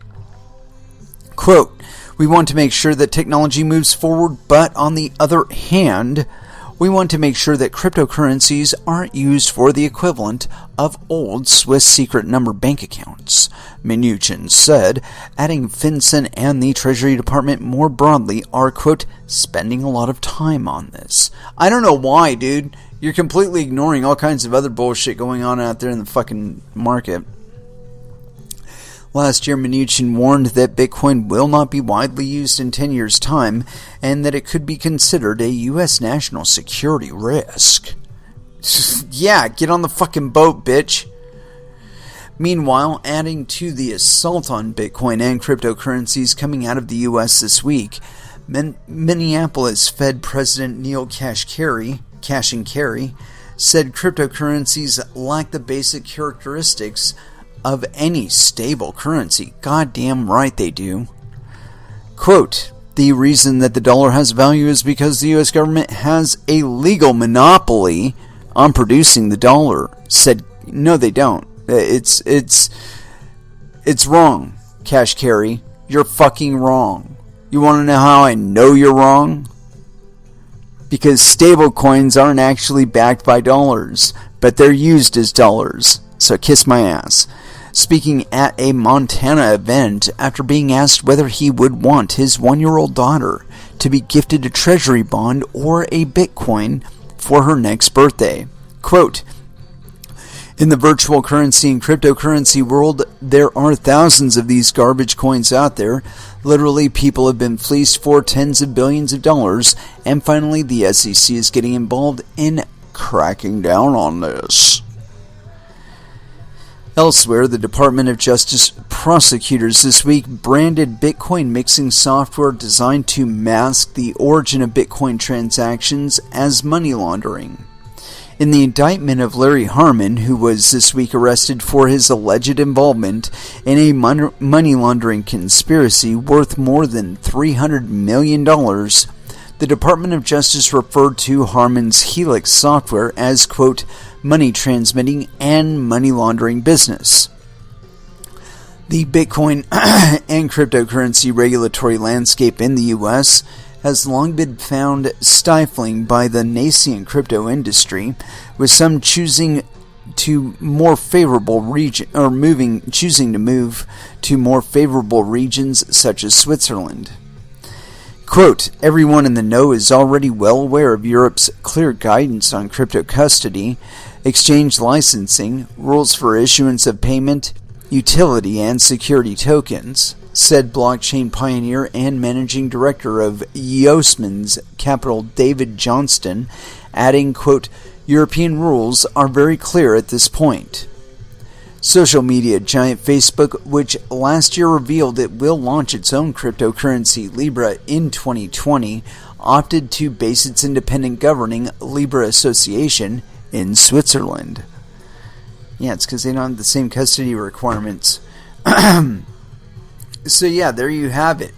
Quote, we want to make sure that technology moves forward, but on the other hand, we want to make sure that cryptocurrencies aren't used for the equivalent of old Swiss secret number bank accounts, Minuchin said, adding FinCEN and the Treasury Department more broadly are, quote, spending a lot of time on this. I don't know why, dude. You're completely ignoring all kinds of other bullshit going on out there in the fucking market. Last year, Minuchin warned that Bitcoin will not be widely used in 10 years' time, and that it could be considered a U.S. national security risk. Yeah, get on the fucking boat, bitch. Meanwhile, adding to the assault on Bitcoin and cryptocurrencies coming out of the U.S. this week, Minneapolis Fed President Neil Kashkari said cryptocurrencies lack the basic characteristics of any stable currency. Goddamn right they do. Quote, the reason that the dollar has value is because the U.S. government has a legal monopoly on producing the dollar. Said, no they don't. It's wrong, Kashkari. You're fucking wrong. You want to know how I know you're wrong? because stable coins aren't actually backed by dollars, but they're used as dollars. So kiss my ass. Speaking at a Montana event after being asked whether he would want his 1-year-old daughter to be gifted a Treasury bond or a Bitcoin for her next birthday. Quote, "In the virtual currency and cryptocurrency world, there are thousands of these garbage coins out there. Literally, people have been fleeced for tens of billions of dollars, and finally the SEC is getting involved in cracking down on this." Elsewhere, the Department of Justice prosecutors this week branded Bitcoin mixing software designed to mask the origin of Bitcoin transactions as money laundering. In the indictment of Larry Harmon, who was this week arrested for his alleged involvement in a money laundering conspiracy worth more than $300 million, the Department of Justice referred to Harmon's Helix software as, quote, money transmitting and money laundering business. The Bitcoin and cryptocurrency regulatory landscape in the U.S. has long been found stifling by the nascent crypto industry, with some choosing to more favorable choosing to move to more favorable regions such as Switzerland. Quote, "Everyone in the know is already well aware of Europe's clear guidance on crypto custody, exchange licensing, rules for issuance of payment, utility, and security tokens," said blockchain pioneer and managing director of Yosemans Capital David Johnston, adding, quote, "European rules are very clear at this point." Social media giant Facebook, which last year revealed it will launch its own cryptocurrency Libra in 2020, opted to base its independent governing Libra Association in Switzerland. Yeah, it's because they don't have the same custody requirements. So yeah, there you have it.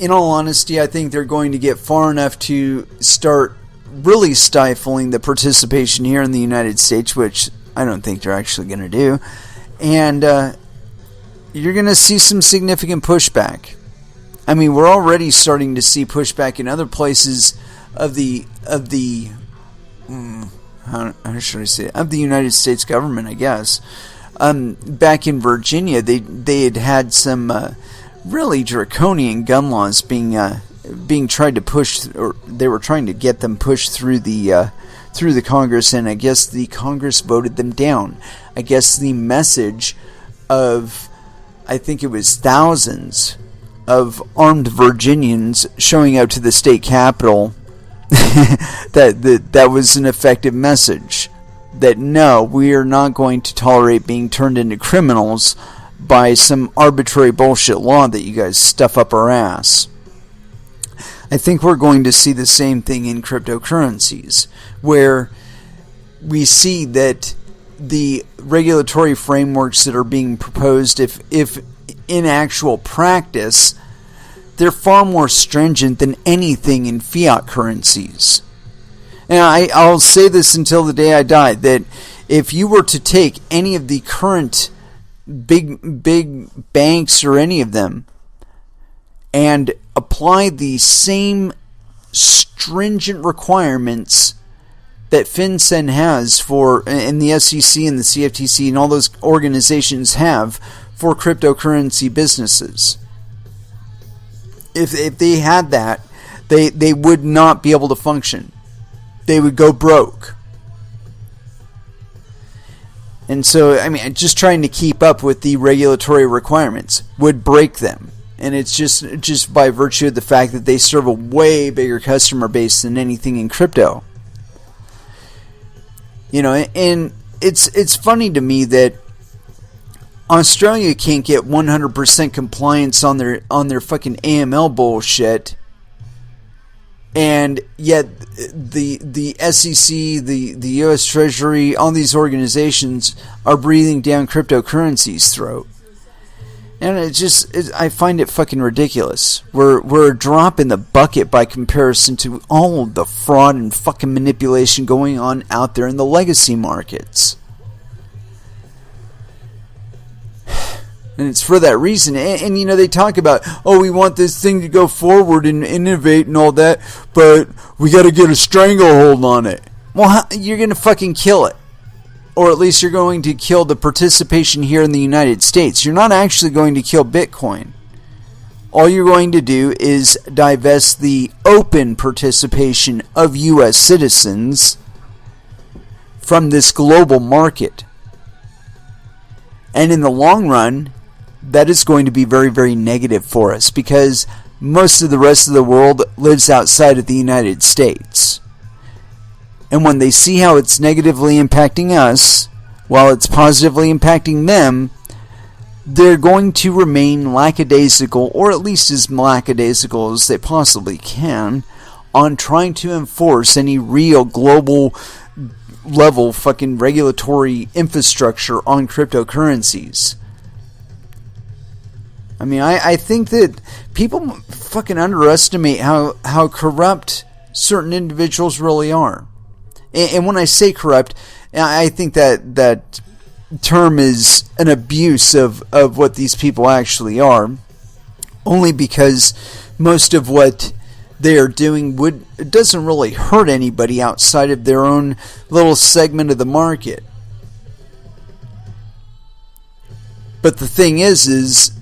In all honesty, I think they're going to get far enough to start really stifling the participation here in the United States, which I don't think they're actually going to do. And you're going to see some significant pushback. I mean, we're already starting to see pushback in other places of the how should I say it? Of the United States government, I guess. Back in Virginia, they had some really draconian gun laws being tried to push, or they were trying to get them pushed through the Congress, and I guess the Congress voted them down. I guess the message of, I think it was thousands of armed Virginians showing up to the state capitol, that was an effective message. That no, we are not going to tolerate being turned into criminals by some arbitrary bullshit law that you guys stuff up our ass. I think we're going to see the same thing in cryptocurrencies, where we see that the regulatory frameworks that are being proposed, if in actual practice, they're far more stringent than anything in fiat currencies. And I'll say this until the day I die, that if you were to take any of the current big banks or any of them and apply the same stringent requirements that FinCEN has for, and the SEC and the CFTC and all those organizations have for cryptocurrency businesses, if they had that, they would not be able to function. They would go broke. And so, I mean, just trying to keep up with the regulatory requirements would break them. And it's just by virtue of the fact that they serve a way bigger customer base than anything in crypto. You know, and it's funny to me that Australia can't get 100% compliance on their fucking AML bullshit, and yet the SEC, the U.S. Treasury, all these organizations are breathing down cryptocurrency's throat. And I find it fucking ridiculous. We're a drop in the bucket by comparison to all of the fraud and fucking manipulation going on out there in the legacy markets. And it's for that reason. And they talk about, oh, we want this thing to go forward and innovate and all that, but we got to get a stranglehold on it. Well, you're going to fucking kill it. Or at least you're going to kill the participation here in the United States. You're not actually going to kill Bitcoin. All you're going to do is divest the open participation of U.S. citizens from this global market. And in the long run, that is going to be very, very negative for us because most of the rest of the world lives outside of the United States. And when they see how it's negatively impacting us, while it's positively impacting them, they're going to remain lackadaisical, or at least as lackadaisical as they possibly can, on trying to enforce any real global level fucking regulatory infrastructure on cryptocurrencies. I mean, I think that people fucking underestimate how corrupt certain individuals really are. And when I say corrupt, I think that term is an abuse of what these people actually are, only because most of what they are doing doesn't really hurt anybody outside of their own little segment of the market. But the thing is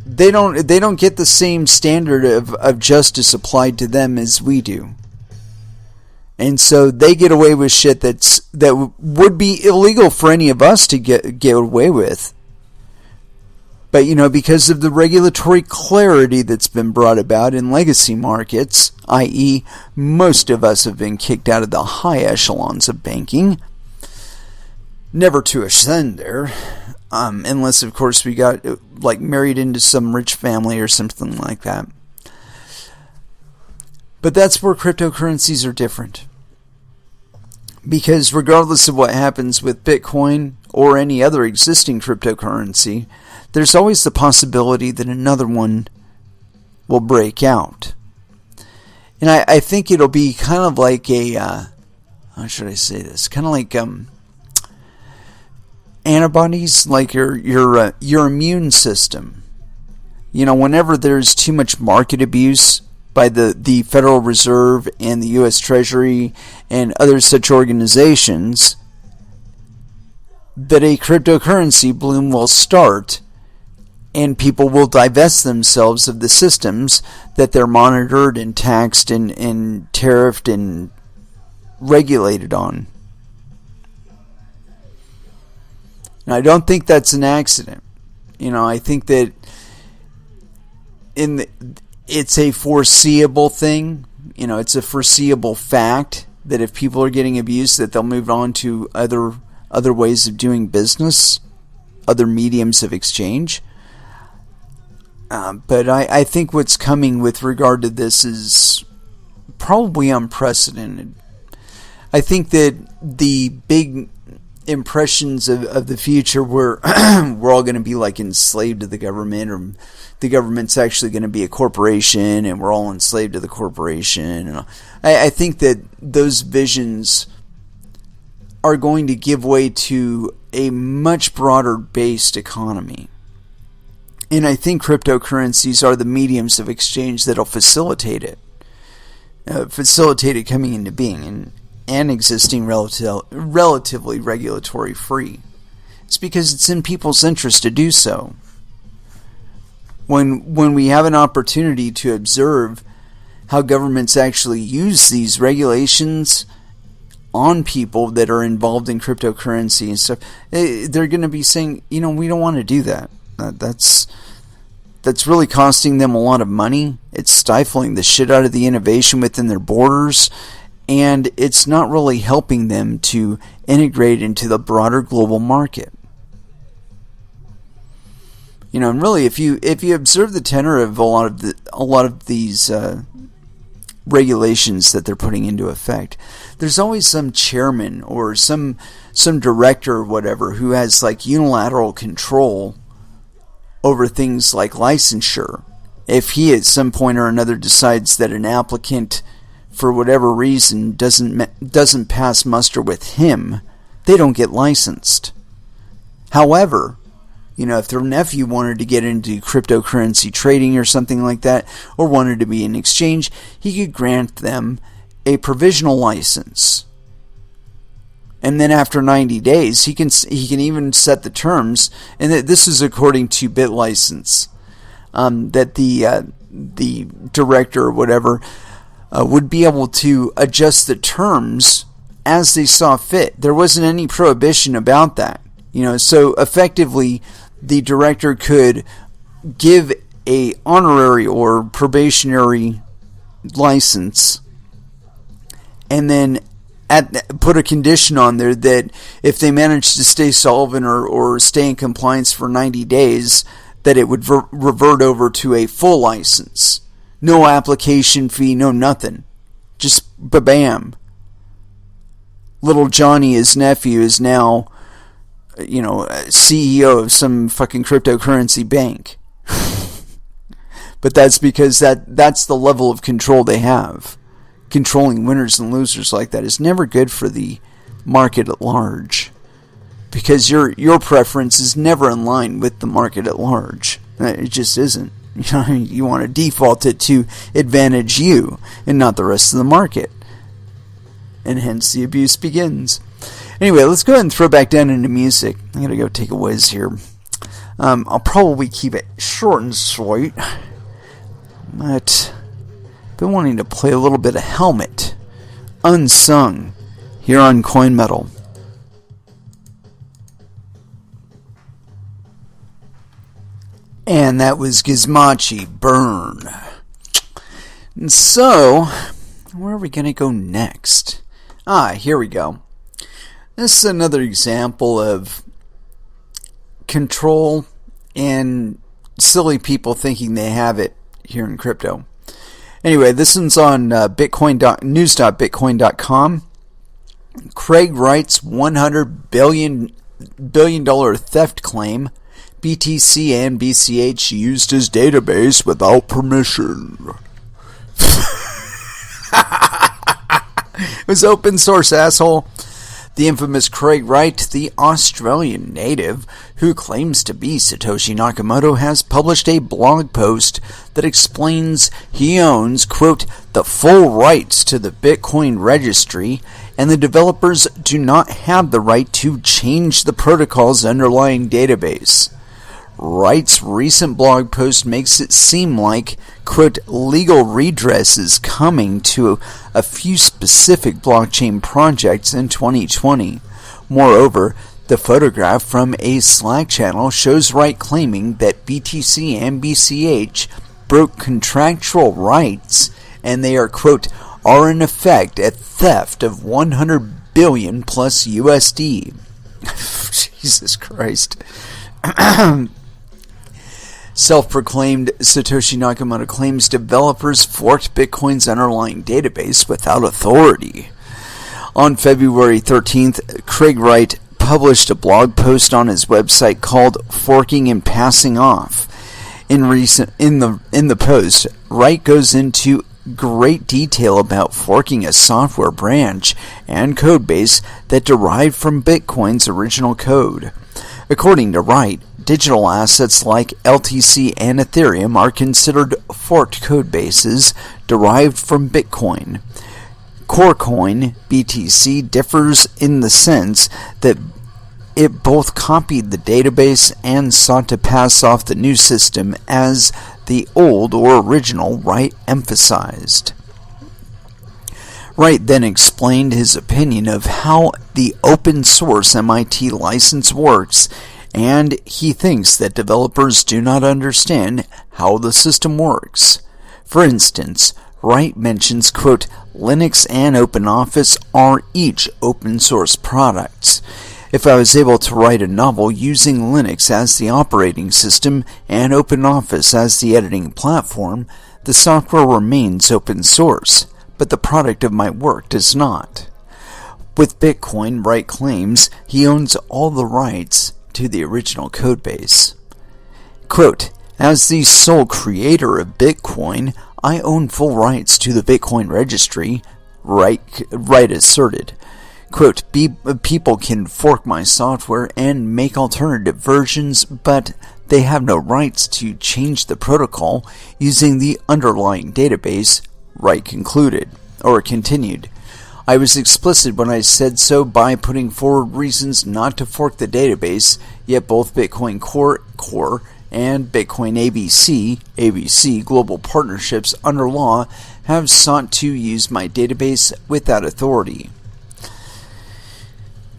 they don't get the same standard of justice applied to them as we do. And so they get away with shit that would be illegal for any of us to get away with. But, because of the regulatory clarity that's been brought about in legacy markets, i.e. most of us have been kicked out of the high echelons of banking, never to ascend there, unless, of course, we got married into some rich family or something like that. But that's where cryptocurrencies are different. Because regardless of what happens with Bitcoin or any other existing cryptocurrency, there's always the possibility that another one will break out. And I think it'll be kind of like how should I say this? Kind of like antibodies, like your immune system. Whenever there's too much market abuse by the Federal Reserve and the U.S. Treasury and other such organizations, that a cryptocurrency bloom will start and people will divest themselves of the systems that they're monitored and taxed and tariffed and regulated on. Now, I don't think that's an accident. I think that it's a foreseeable thing. It's a foreseeable fact that if people are getting abused, that they'll move on to other ways of doing business, other mediums of exchange. But I think what's coming with regard to this is probably unprecedented. I think that the big impressions of the future where we're all going to be enslaved to the government, or the government's actually going to be a corporation and we're all enslaved to the corporation. And I think that those visions are going to give way to a much broader based economy. And I think cryptocurrencies are the mediums of exchange that'll facilitate it. Facilitate it coming into being and existing relatively regulatory free. It's because it's in people's interest to do so. When we have an opportunity to observe how governments actually use these regulations on people that are involved in cryptocurrency and stuff, they're going to be saying, we don't want to do that. That's really costing them a lot of money. It's stifling the shit out of the innovation within their borders, and it's not really helping them to integrate into the broader global market. And really, if you observe the tenor of a lot of these regulations that they're putting into effect, there's always some chairman or some director or whatever who has unilateral control over things like licensure. If he at some point or another decides that an applicant, for whatever reason, doesn't pass muster with him, they don't get licensed. However, If their nephew wanted to get into cryptocurrency trading or something like that, or wanted to be an exchange, he could grant them a provisional license. And then after 90 days, he can even set the terms, and this is according to BitLicense, that the director or whatever would be able to adjust the terms as they saw fit. There wasn't any prohibition about that. So effectively, the director could give a honorary or probationary license, and then put a condition on there that if they managed to stay solvent or stay in compliance for 90 days, that it would revert over to a full license. No application fee, no nothing. Just ba-bam. Little Johnny, his nephew, is now, CEO of some fucking cryptocurrency bank. But that's because that's the level of control they have. Controlling winners and losers like that is never good for the market at large, because your preference is never in line with the market at large. It just isn't. You want to default it to advantage you and not the rest of the market, and hence the abuse begins. Anyway, let's go ahead and throw back down into music. I'm gonna go take a whiz here. I'll probably keep it short and sweet, but been wanting to play a little bit of Helmet, Unsung, here on Coin Metal. And that was Gizmochi, Burn. And so, where are we going to go next? Here we go. This is another example of control and silly people thinking they have it here in crypto. Anyway, this one's on news.bitcoin.com. Craig Wright's $100 billion theft claim. BTC and BCH used his database without permission. It was open source, asshole. The infamous Craig Wright, the Australian native who claims to be Satoshi Nakamoto, has published a blog post that explains he owns, quote, the full rights to the Bitcoin registry, and the developers do not have the right to change the protocol's underlying database. Wright's recent blog post makes it seem like, quote, legal redress is coming to a few specific blockchain projects in 2020. Moreover, the photograph from a Slack channel shows Wright claiming that BTC and BCH broke contractual rights, and they are, quote, are in effect a theft of 100 billion plus USD. Jesus Christ. Self-proclaimed Satoshi Nakamoto claims developers forked Bitcoin's underlying database without authority. On February 13th, Craig Wright published a blog post on his website called Forking and Passing Off. In the post, Wright goes into great detail about forking a software branch and codebase that derived from Bitcoin's original code. According to Wright, digital assets like LTC and Ethereum are considered forked codebases derived from Bitcoin. Corecoin, BTC, differs in the sense that it both copied the database and sought to pass off the new system as the old or original, Wright emphasized. Wright then explained his opinion of how the open source MIT license works, and he thinks that developers do not understand how the system works. For instance, Wright mentions, quote, Linux and OpenOffice are each open source products. If I was able to write a novel using Linux as the operating system and OpenOffice as the editing platform, the software remains open source, but the product of my work does not. With Bitcoin, Wright claims he owns all the rights to the original codebase. Quote, as the sole creator of Bitcoin, I own full rights to the Bitcoin registry, Wright asserted. Quote, people can fork my software and make alternative versions, but they have no rights to change the protocol using the underlying database, Wright continued. I was explicit when I said so by putting forward reasons not to fork the database, yet both Bitcoin Core and Bitcoin ABC global partnerships under law have sought to use my database without authority.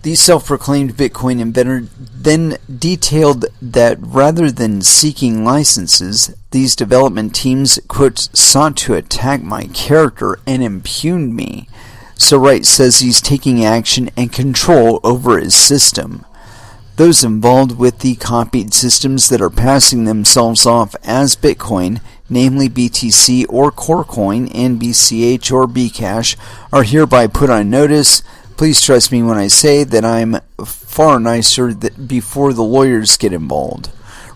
The self-proclaimed Bitcoin inventor then detailed that rather than seeking licenses, these development teams, quote, sought to attack my character and impugn me. So Wright says he's taking action and control over his system. Those involved with the copied systems that are passing themselves off as Bitcoin, namely BTC or Corecoin and BCH or Bcash, are hereby put on notice. Please trust me when I say that I'm far nicer before the lawyers get involved,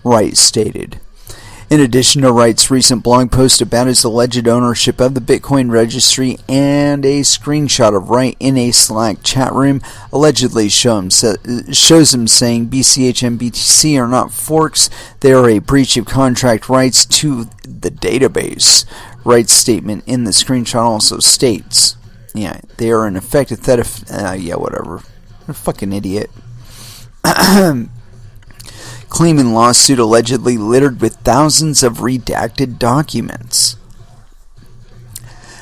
Wright stated. In addition to Wright's recent blog post about his alleged ownership of the Bitcoin registry and a screenshot of Wright in a Slack chat room allegedly shows him saying BCH and BTC are not forks, they are a breach of contract rights to the database. Wright's statement in the screenshot also states, yeah, they are in effect a whatever. I'm a fucking idiot. Claiming lawsuit allegedly littered with thousands of redacted documents.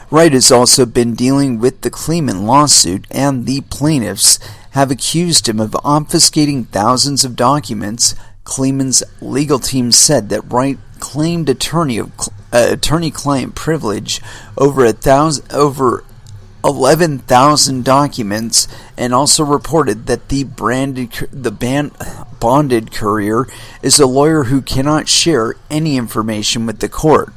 Wright has also been dealing with the Kleeman lawsuit, and the plaintiffs have accused him of obfuscating thousands of documents. Kleeman's legal team said that Wright claimed attorney-client privilege over 11,000 documents, and also reported that the bonded courier is a lawyer who cannot share any information with the court.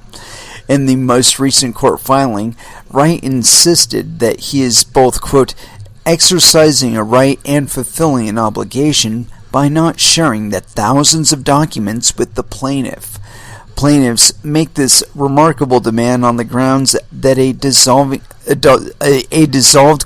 In the most recent court filing, Wright insisted that he is both, quote, exercising a right and fulfilling an obligation by not sharing the thousands of documents with the plaintiff. Plaintiffs make this remarkable demand on the grounds that a dissolved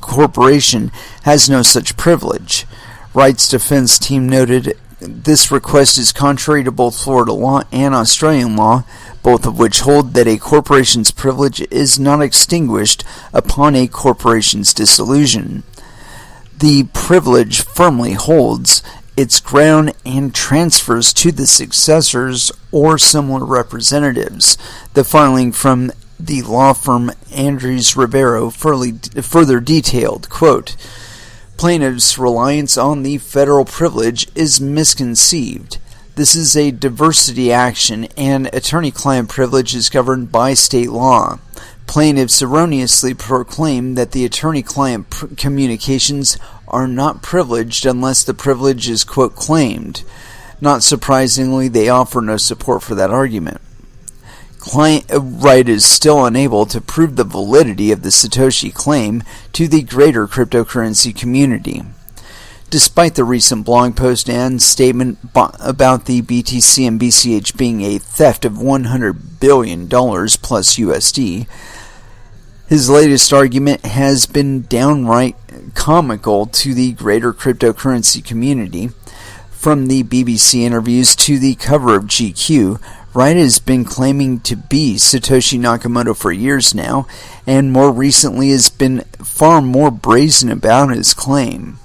corporation has no such privilege. Wright's defense team noted this request is contrary to both Florida law and Australian law, both of which hold that a corporation's privilege is not extinguished upon a corporation's dissolution. The privilege firmly holds its ground and transfers to the successors or similar representatives. The filing from the law firm Andrews Rivero further detailed, quote, plaintiffs' reliance on the federal privilege is misconceived. This is a diversity action, and attorney-client privilege is governed by state law. Plaintiffs erroneously proclaim that the attorney-client communications are not privileged unless the privilege is, quote, claimed. Not surprisingly, they offer no support for that argument. Wright is still unable to prove the validity of the Satoshi claim to the greater cryptocurrency community. Despite the recent blog post and statement about the BTC and BCH being a theft of $100 billion plus USD, his latest argument has been downright comical to the greater cryptocurrency community. From the BBC interviews to the cover of GQ, Wright has been claiming to be Satoshi Nakamoto for years now, and more recently has been far more brazen about his claim.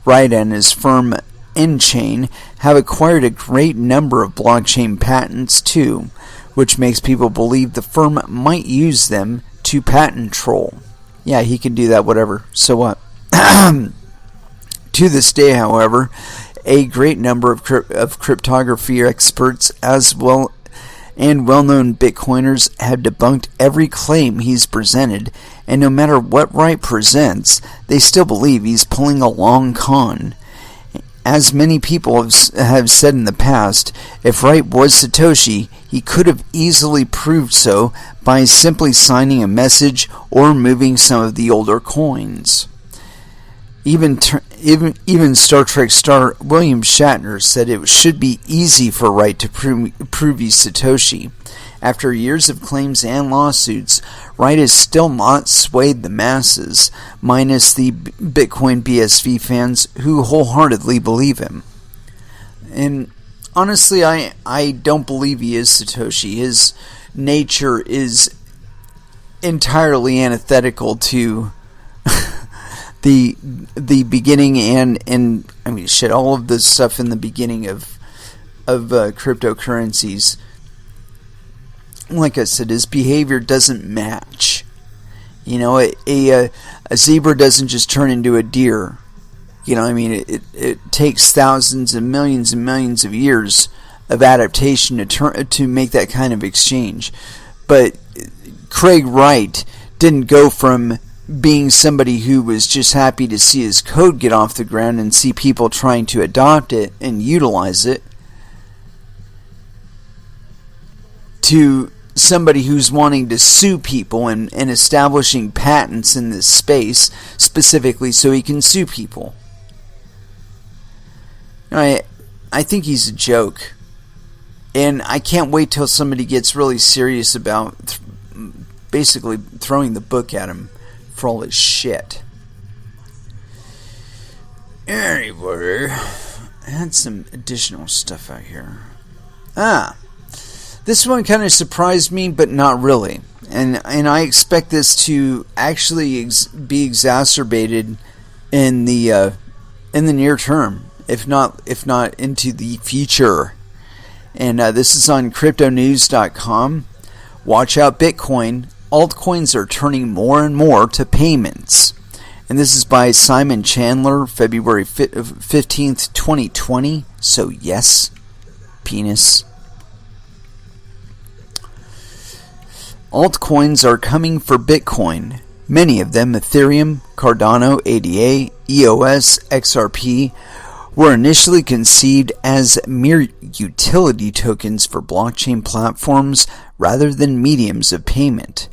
Wright and his firm Enchain have acquired a great number of blockchain patents too, which makes people believe the firm might use them to patent troll. Yeah, he can do that, whatever. So what? To this day, however, a great number of cryptography experts as well and well-known Bitcoiners have debunked every claim he's presented, and no matter what Wright presents, they still believe he's pulling a long con. As many people have said in the past, if Wright was Satoshi, he could have easily proved so by simply signing a message or moving some of the older coins. Even Star Trek star William Shatner said it should be easy for Wright to prove he's Satoshi. After years of claims and lawsuits, Wright has still not swayed the masses, minus the Bitcoin BSV fans who wholeheartedly believe him. And honestly, I don't believe he is Satoshi. His nature is entirely antithetical to the beginning and I mean shit, all of the stuff in the beginning of cryptocurrencies. Like I said, his behavior doesn't match. You know, a zebra doesn't just turn into a deer. You know, I mean, it takes thousands and millions of years of adaptation to make that kind of exchange. But Craig Wright didn't go from being somebody who was just happy to see his code get off the ground and see people trying to adopt it and utilize it, to somebody who's wanting to sue people and establishing patents in this space specifically so he can sue people. I think he's a joke. And I can't wait till somebody gets really serious about basically throwing the book at him for all his shit. Anyway, I had some additional stuff out here. This one kind of surprised me, but not really. And I expect this to actually be exacerbated in the near term, if not into the future. And this is on cryptonews.com. Watch out, Bitcoin. Altcoins are turning more and more to payments. And this is by Simon Chandler, February 15th, 2020. So yes, penis. Altcoins are coming for Bitcoin. Many of them, Ethereum, Cardano, ADA, EOS, XRP, were initially conceived as mere utility tokens for blockchain platforms rather than mediums of payment.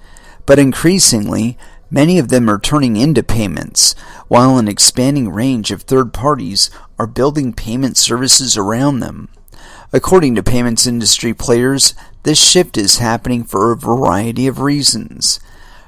But increasingly, many of them are turning into payments, while an expanding range of third parties are building payment services around them. According to payments industry players, this shift is happening for a variety of reasons.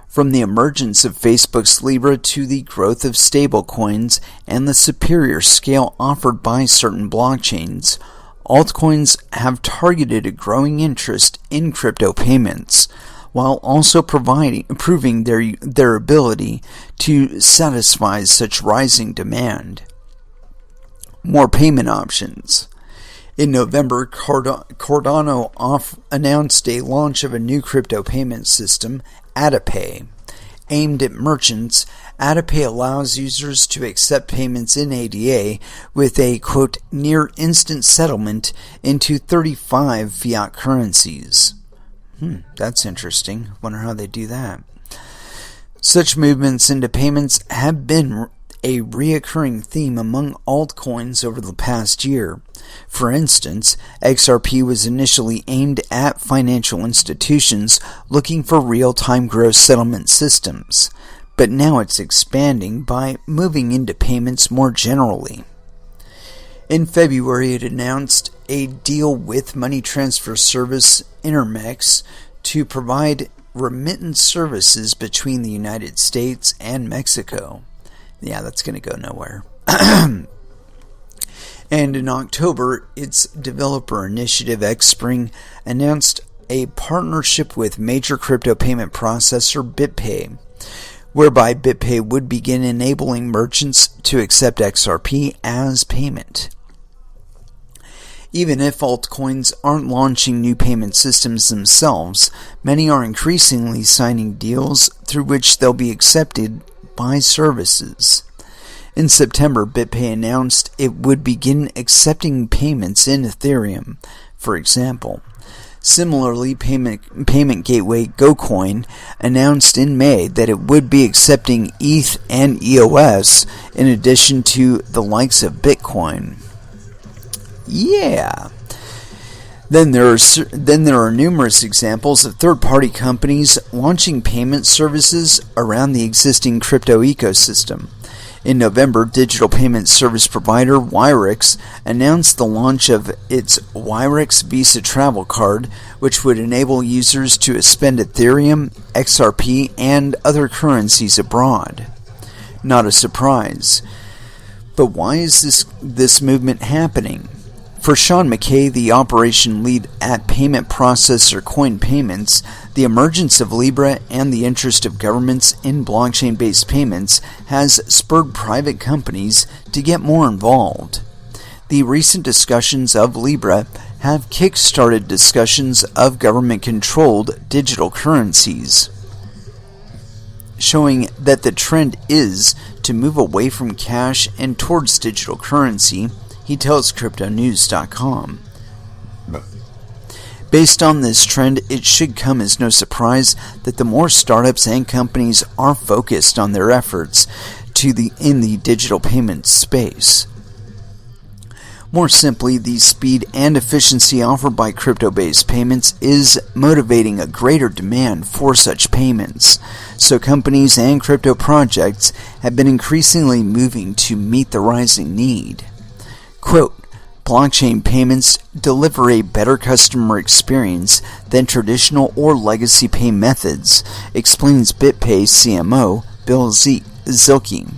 From the emergence of Facebook's Libra to the growth of stablecoins and the superior scale offered by certain blockchains, altcoins have targeted a growing interest in crypto payments, while also proving their ability to satisfy such rising demand. More payment options. In November, Cardano announced a launch of a new crypto payment system, AdaPay. Aimed at merchants, AdaPay allows users to accept payments in ADA with a, quote, near instant settlement into 35 fiat currencies. That's interesting. Wonder how they do that. Such movements into payments have been a reoccurring theme among altcoins over the past year. For instance, XRP was initially aimed at financial institutions looking for real-time gross settlement systems, but now it's expanding by moving into payments more generally. In February, it announced a deal with money transfer service Intermex to provide remittance services between the United States and Mexico. Yeah, that's going to go nowhere. And in October, its developer initiative Xspring announced a partnership with major crypto payment processor BitPay, whereby BitPay would begin enabling merchants to accept XRP as payment. Even if altcoins aren't launching new payment systems themselves, many are increasingly signing deals through which they'll be accepted by services. In September, BitPay announced it would begin accepting payments in Ethereum, for example. Similarly, payment gateway GoCoin announced in May that it would be accepting ETH and EOS in addition to the likes of Bitcoin. Yeah. Then there are numerous examples of third-party companies launching payment services around the existing crypto ecosystem. In November, digital payment service provider Wyrix announced the launch of its Wyrix Visa Travel Card, which would enable users to spend Ethereum, XRP, and other currencies abroad. Not a surprise. But why is this movement happening? For Sean McKay, the operation lead at payment processor Coin Payments, the emergence of Libra and the interest of governments in blockchain-based payments has spurred private companies to get more involved. The recent discussions of Libra have kick-started discussions of government-controlled digital currencies, showing that the trend is to move away from cash and towards digital currency, he tells CryptoNews.com. Based on this trend, it should come as no surprise that the more startups and companies are focused on their efforts in the digital payment space. More simply, the speed and efficiency offered by crypto-based payments is motivating a greater demand for such payments. So companies and crypto projects have been increasingly moving to meet the rising need. Quote, blockchain payments deliver a better customer experience than traditional or legacy pay methods, explains BitPay CMO Bill Zielke.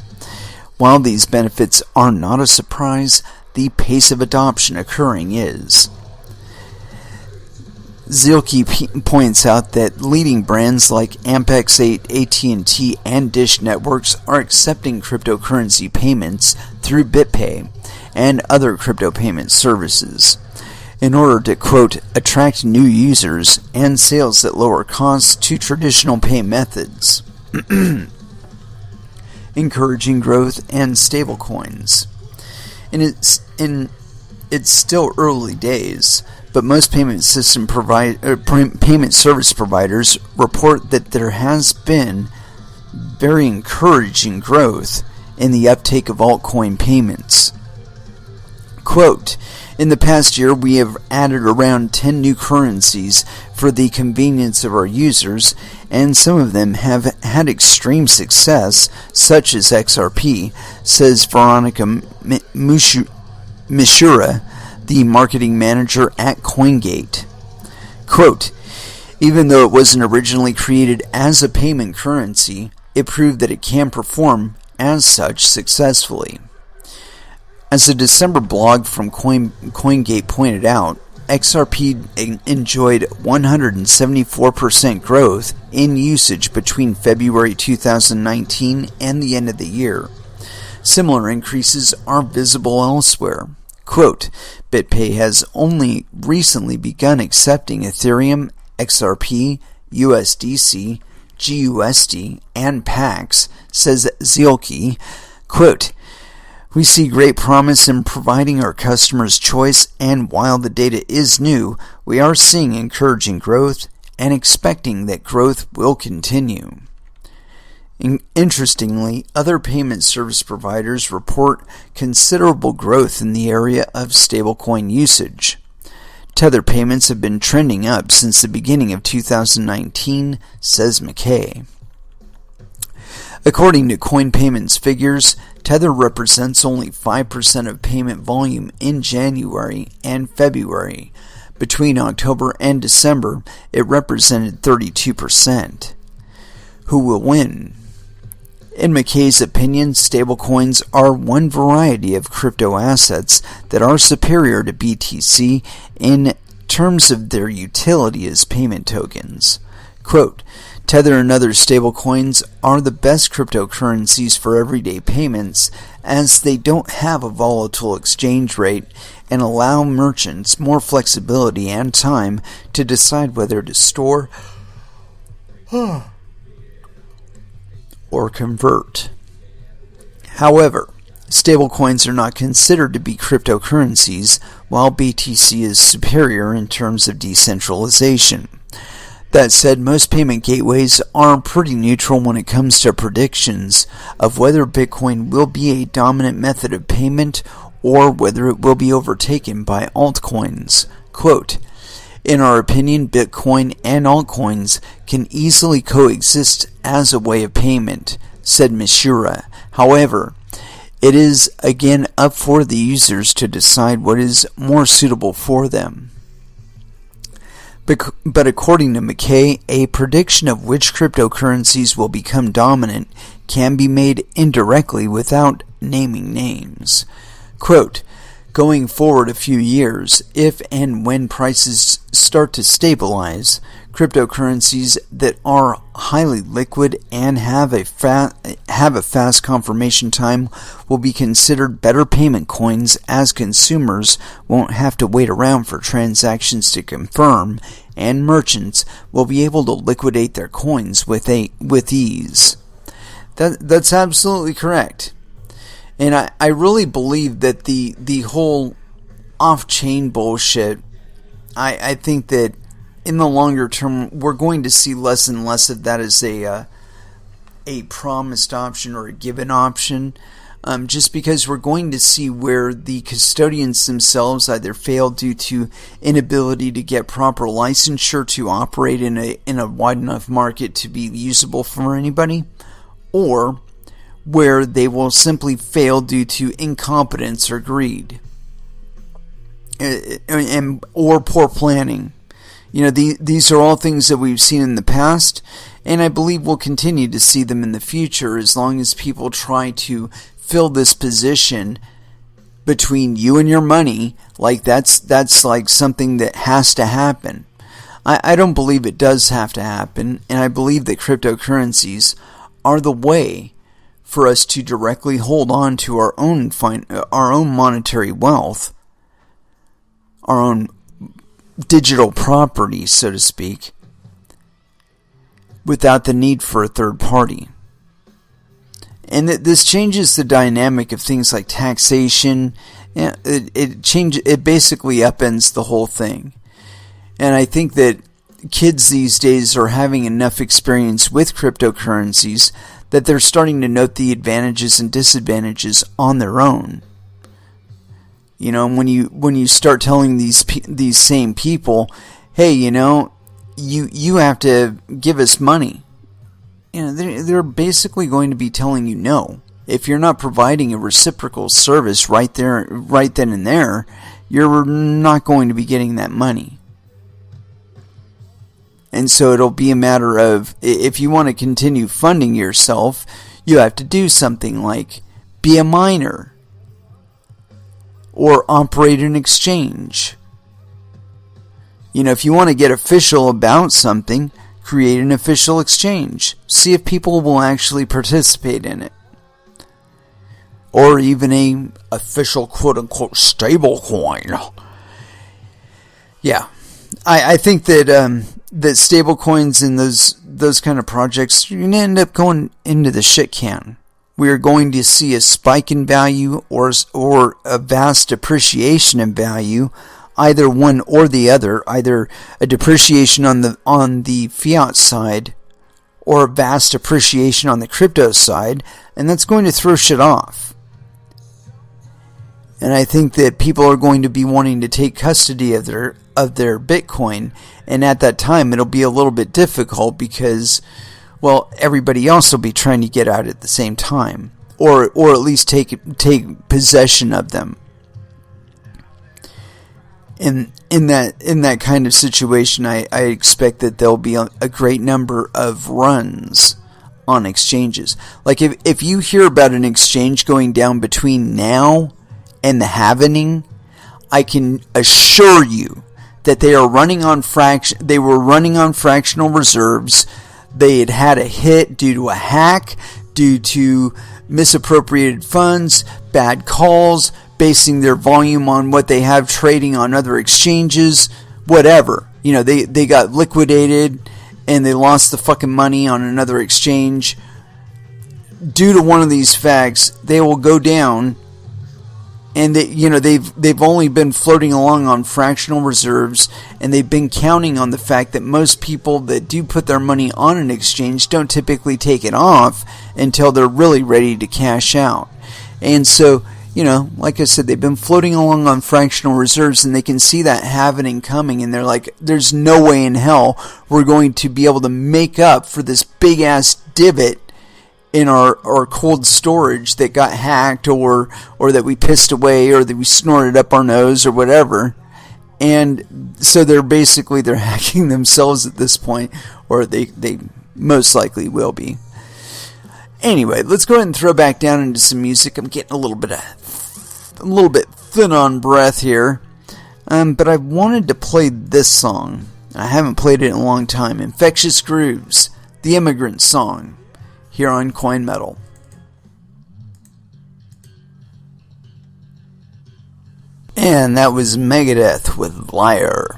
While these benefits are not a surprise, the pace of adoption occurring is. Zielke points out that leading brands like Amex, AT&T, and Dish Networks are accepting cryptocurrency payments through BitPay and other crypto payment services in order to, quote, attract new users and sales at lower costs to traditional pay methods, encouraging growth and stablecoins. It's still early days, but most payment payment service providers report that there has been very encouraging growth in the uptake of altcoin payments. Quote, in the past year, we have added around 10 new currencies for the convenience of our users, and some of them have had extreme success, such as XRP, says Veronica Mishura, the marketing manager at CoinGate. Quote, even though it wasn't originally created as a payment currency, it proved that it can perform as such successfully. As a December blog from CoinGate pointed out, XRP enjoyed 174% growth in usage between February 2019 and the end of the year. Similar increases are visible elsewhere. Quote, BitPay has only recently begun accepting Ethereum, XRP, USDC, GUSD, and PAX, says Zielke. Quote, we see great promise in providing our customers choice, and while the data is new, we are seeing encouraging growth and expecting that growth will continue. Interestingly, other payment service providers report considerable growth in the area of stablecoin usage. Tether payments have been trending up since the beginning of 2019, says McKay. According to Coin Payments figures, Tether represents only 5% of payment volume in January and February. Between October and December, it represented 32%. Who will win? In McKay's opinion, stablecoins are one variety of crypto assets that are superior to BTC in terms of their utility as payment tokens. Quote, Tether and other stablecoins are the best cryptocurrencies for everyday payments as they don't have a volatile exchange rate and allow merchants more flexibility and time to decide whether to store or convert. However, stablecoins are not considered to be cryptocurrencies, while BTC is superior in terms of decentralization. That said, most payment gateways are pretty neutral when it comes to predictions of whether Bitcoin will be a dominant method of payment or whether it will be overtaken by altcoins. Quote, in our opinion, Bitcoin and altcoins can easily coexist as a way of payment, said Mishura. However, It is again up for the users to decide what is more suitable for them. But according to McKay, a prediction of which cryptocurrencies will become dominant can be made indirectly without naming names. Quote, going forward a few years, if and when prices start to stabilize, cryptocurrencies that are highly liquid and have a fast confirmation time will be considered better payment coins, as consumers won't have to wait around for transactions to confirm, and merchants will be able to liquidate their coins with ease. That's absolutely correct. And I really believe that the whole off-chain bullshit, I think that in the longer term, we're going to see less and less of that as a promised option or a given option, just because we're going to see where the custodians themselves either fail due to inability to get proper licensure to operate in a wide enough market to be usable for anybody, or where they will simply fail due to incompetence or greed, or poor planning. You know, these are all things that we've seen in the past, and I believe we'll continue to see them in the future as long as people try to fill this position between you and your money, like that's like something that has to happen. I don't believe it does have to happen, and I believe that cryptocurrencies are the way for us to directly hold on to our own monetary wealth, our own digital property, so to speak, without the need for a third party. And this changes the dynamic of things like taxation. It basically upends the whole thing. And I think that kids these days are having enough experience with cryptocurrencies that they're starting to note the advantages and disadvantages on their own. You know, when you start telling these same people, hey, you know, you have to give us money, you know, they're basically going to be telling you no. If you're not providing a reciprocal service right then and there, you're not going to be getting that money. And so it'll be a matter of, if you want to continue funding yourself, you have to do something like be a miner or operate an exchange. You know, if you want to get official about something, create an official exchange. See if people will actually participate in it. Or even a official quote-unquote stable coin. Yeah. I think that that stable coins and those kind of projects, you're going to end up going into the shit can. We are going to see a spike in value or a vast depreciation in value, either one or the other, either a depreciation on the fiat side or a vast appreciation on the crypto side, and that's going to throw shit off. And I think that people are going to be wanting to take custody of their Bitcoin, and at that time it'll be a little bit difficult because, well, everybody else will be trying to get out at the same time, or at least take possession of them. In that kind of situation, I expect that there'll be a great number of runs on exchanges. Like if you hear about an exchange going down between now and the halvening, I can assure you that they are running on They were running on fractional reserves. They had a hit due to a hack, due to misappropriated funds, bad calls, basing their volume on what they have trading on other exchanges, whatever. You know, they got liquidated and they lost the fucking money on another exchange. Due to one of these facts, they will go down. And they've only been floating along on fractional reserves, and they've been counting on the fact that most people that do put their money on an exchange don't typically take it off until they're really ready to cash out. And so, you know, like I said, they've been floating along on fractional reserves, and they can see that happening coming, and they're like, there's no way in hell we're going to be able to make up for this big ass divot in our cold storage that got hacked, or that we pissed away, or that we snorted up our nose, or whatever. And so they're hacking themselves at this point, or they most likely will be. Anyway, let's go ahead and throw back down into some music. I'm getting a little bit thin on breath here, but I wanted to play this song. I haven't played it in a long time. Infectious Grooves, The Immigrant Song, here on Coin Metal. And that was Megadeth with Liar.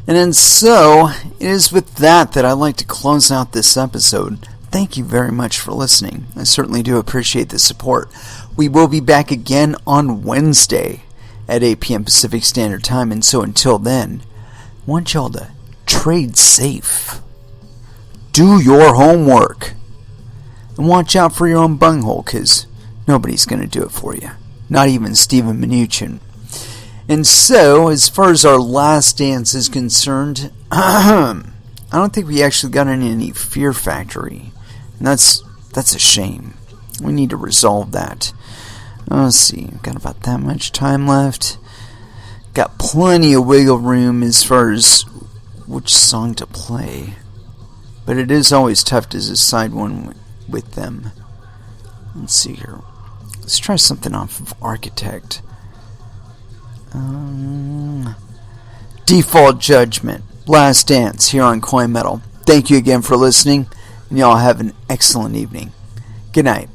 And then so, it is with that I'd like to close out this episode. Thank you very much for listening. I certainly do appreciate the support. We will be back again on Wednesday at 8 p.m. Pacific Standard Time. And so until then, I want y'all to trade safe. Do your homework. And watch out for your own bunghole, because nobody's going to do it for you. Not even Stephen Minuchin. And so, as far as our last dance is concerned, I don't think we actually got any Fear Factory. And that's a shame. We need to resolve that. Let's see, we've got about that much time left. Got plenty of wiggle room as far as which song to play. But it is always tough to decide one with them. Let's see here. Let's try something off of Architect. Default Judgment. Last Dance here on Coin Metal. Thank you again for listening, and y'all have an excellent evening. Good night.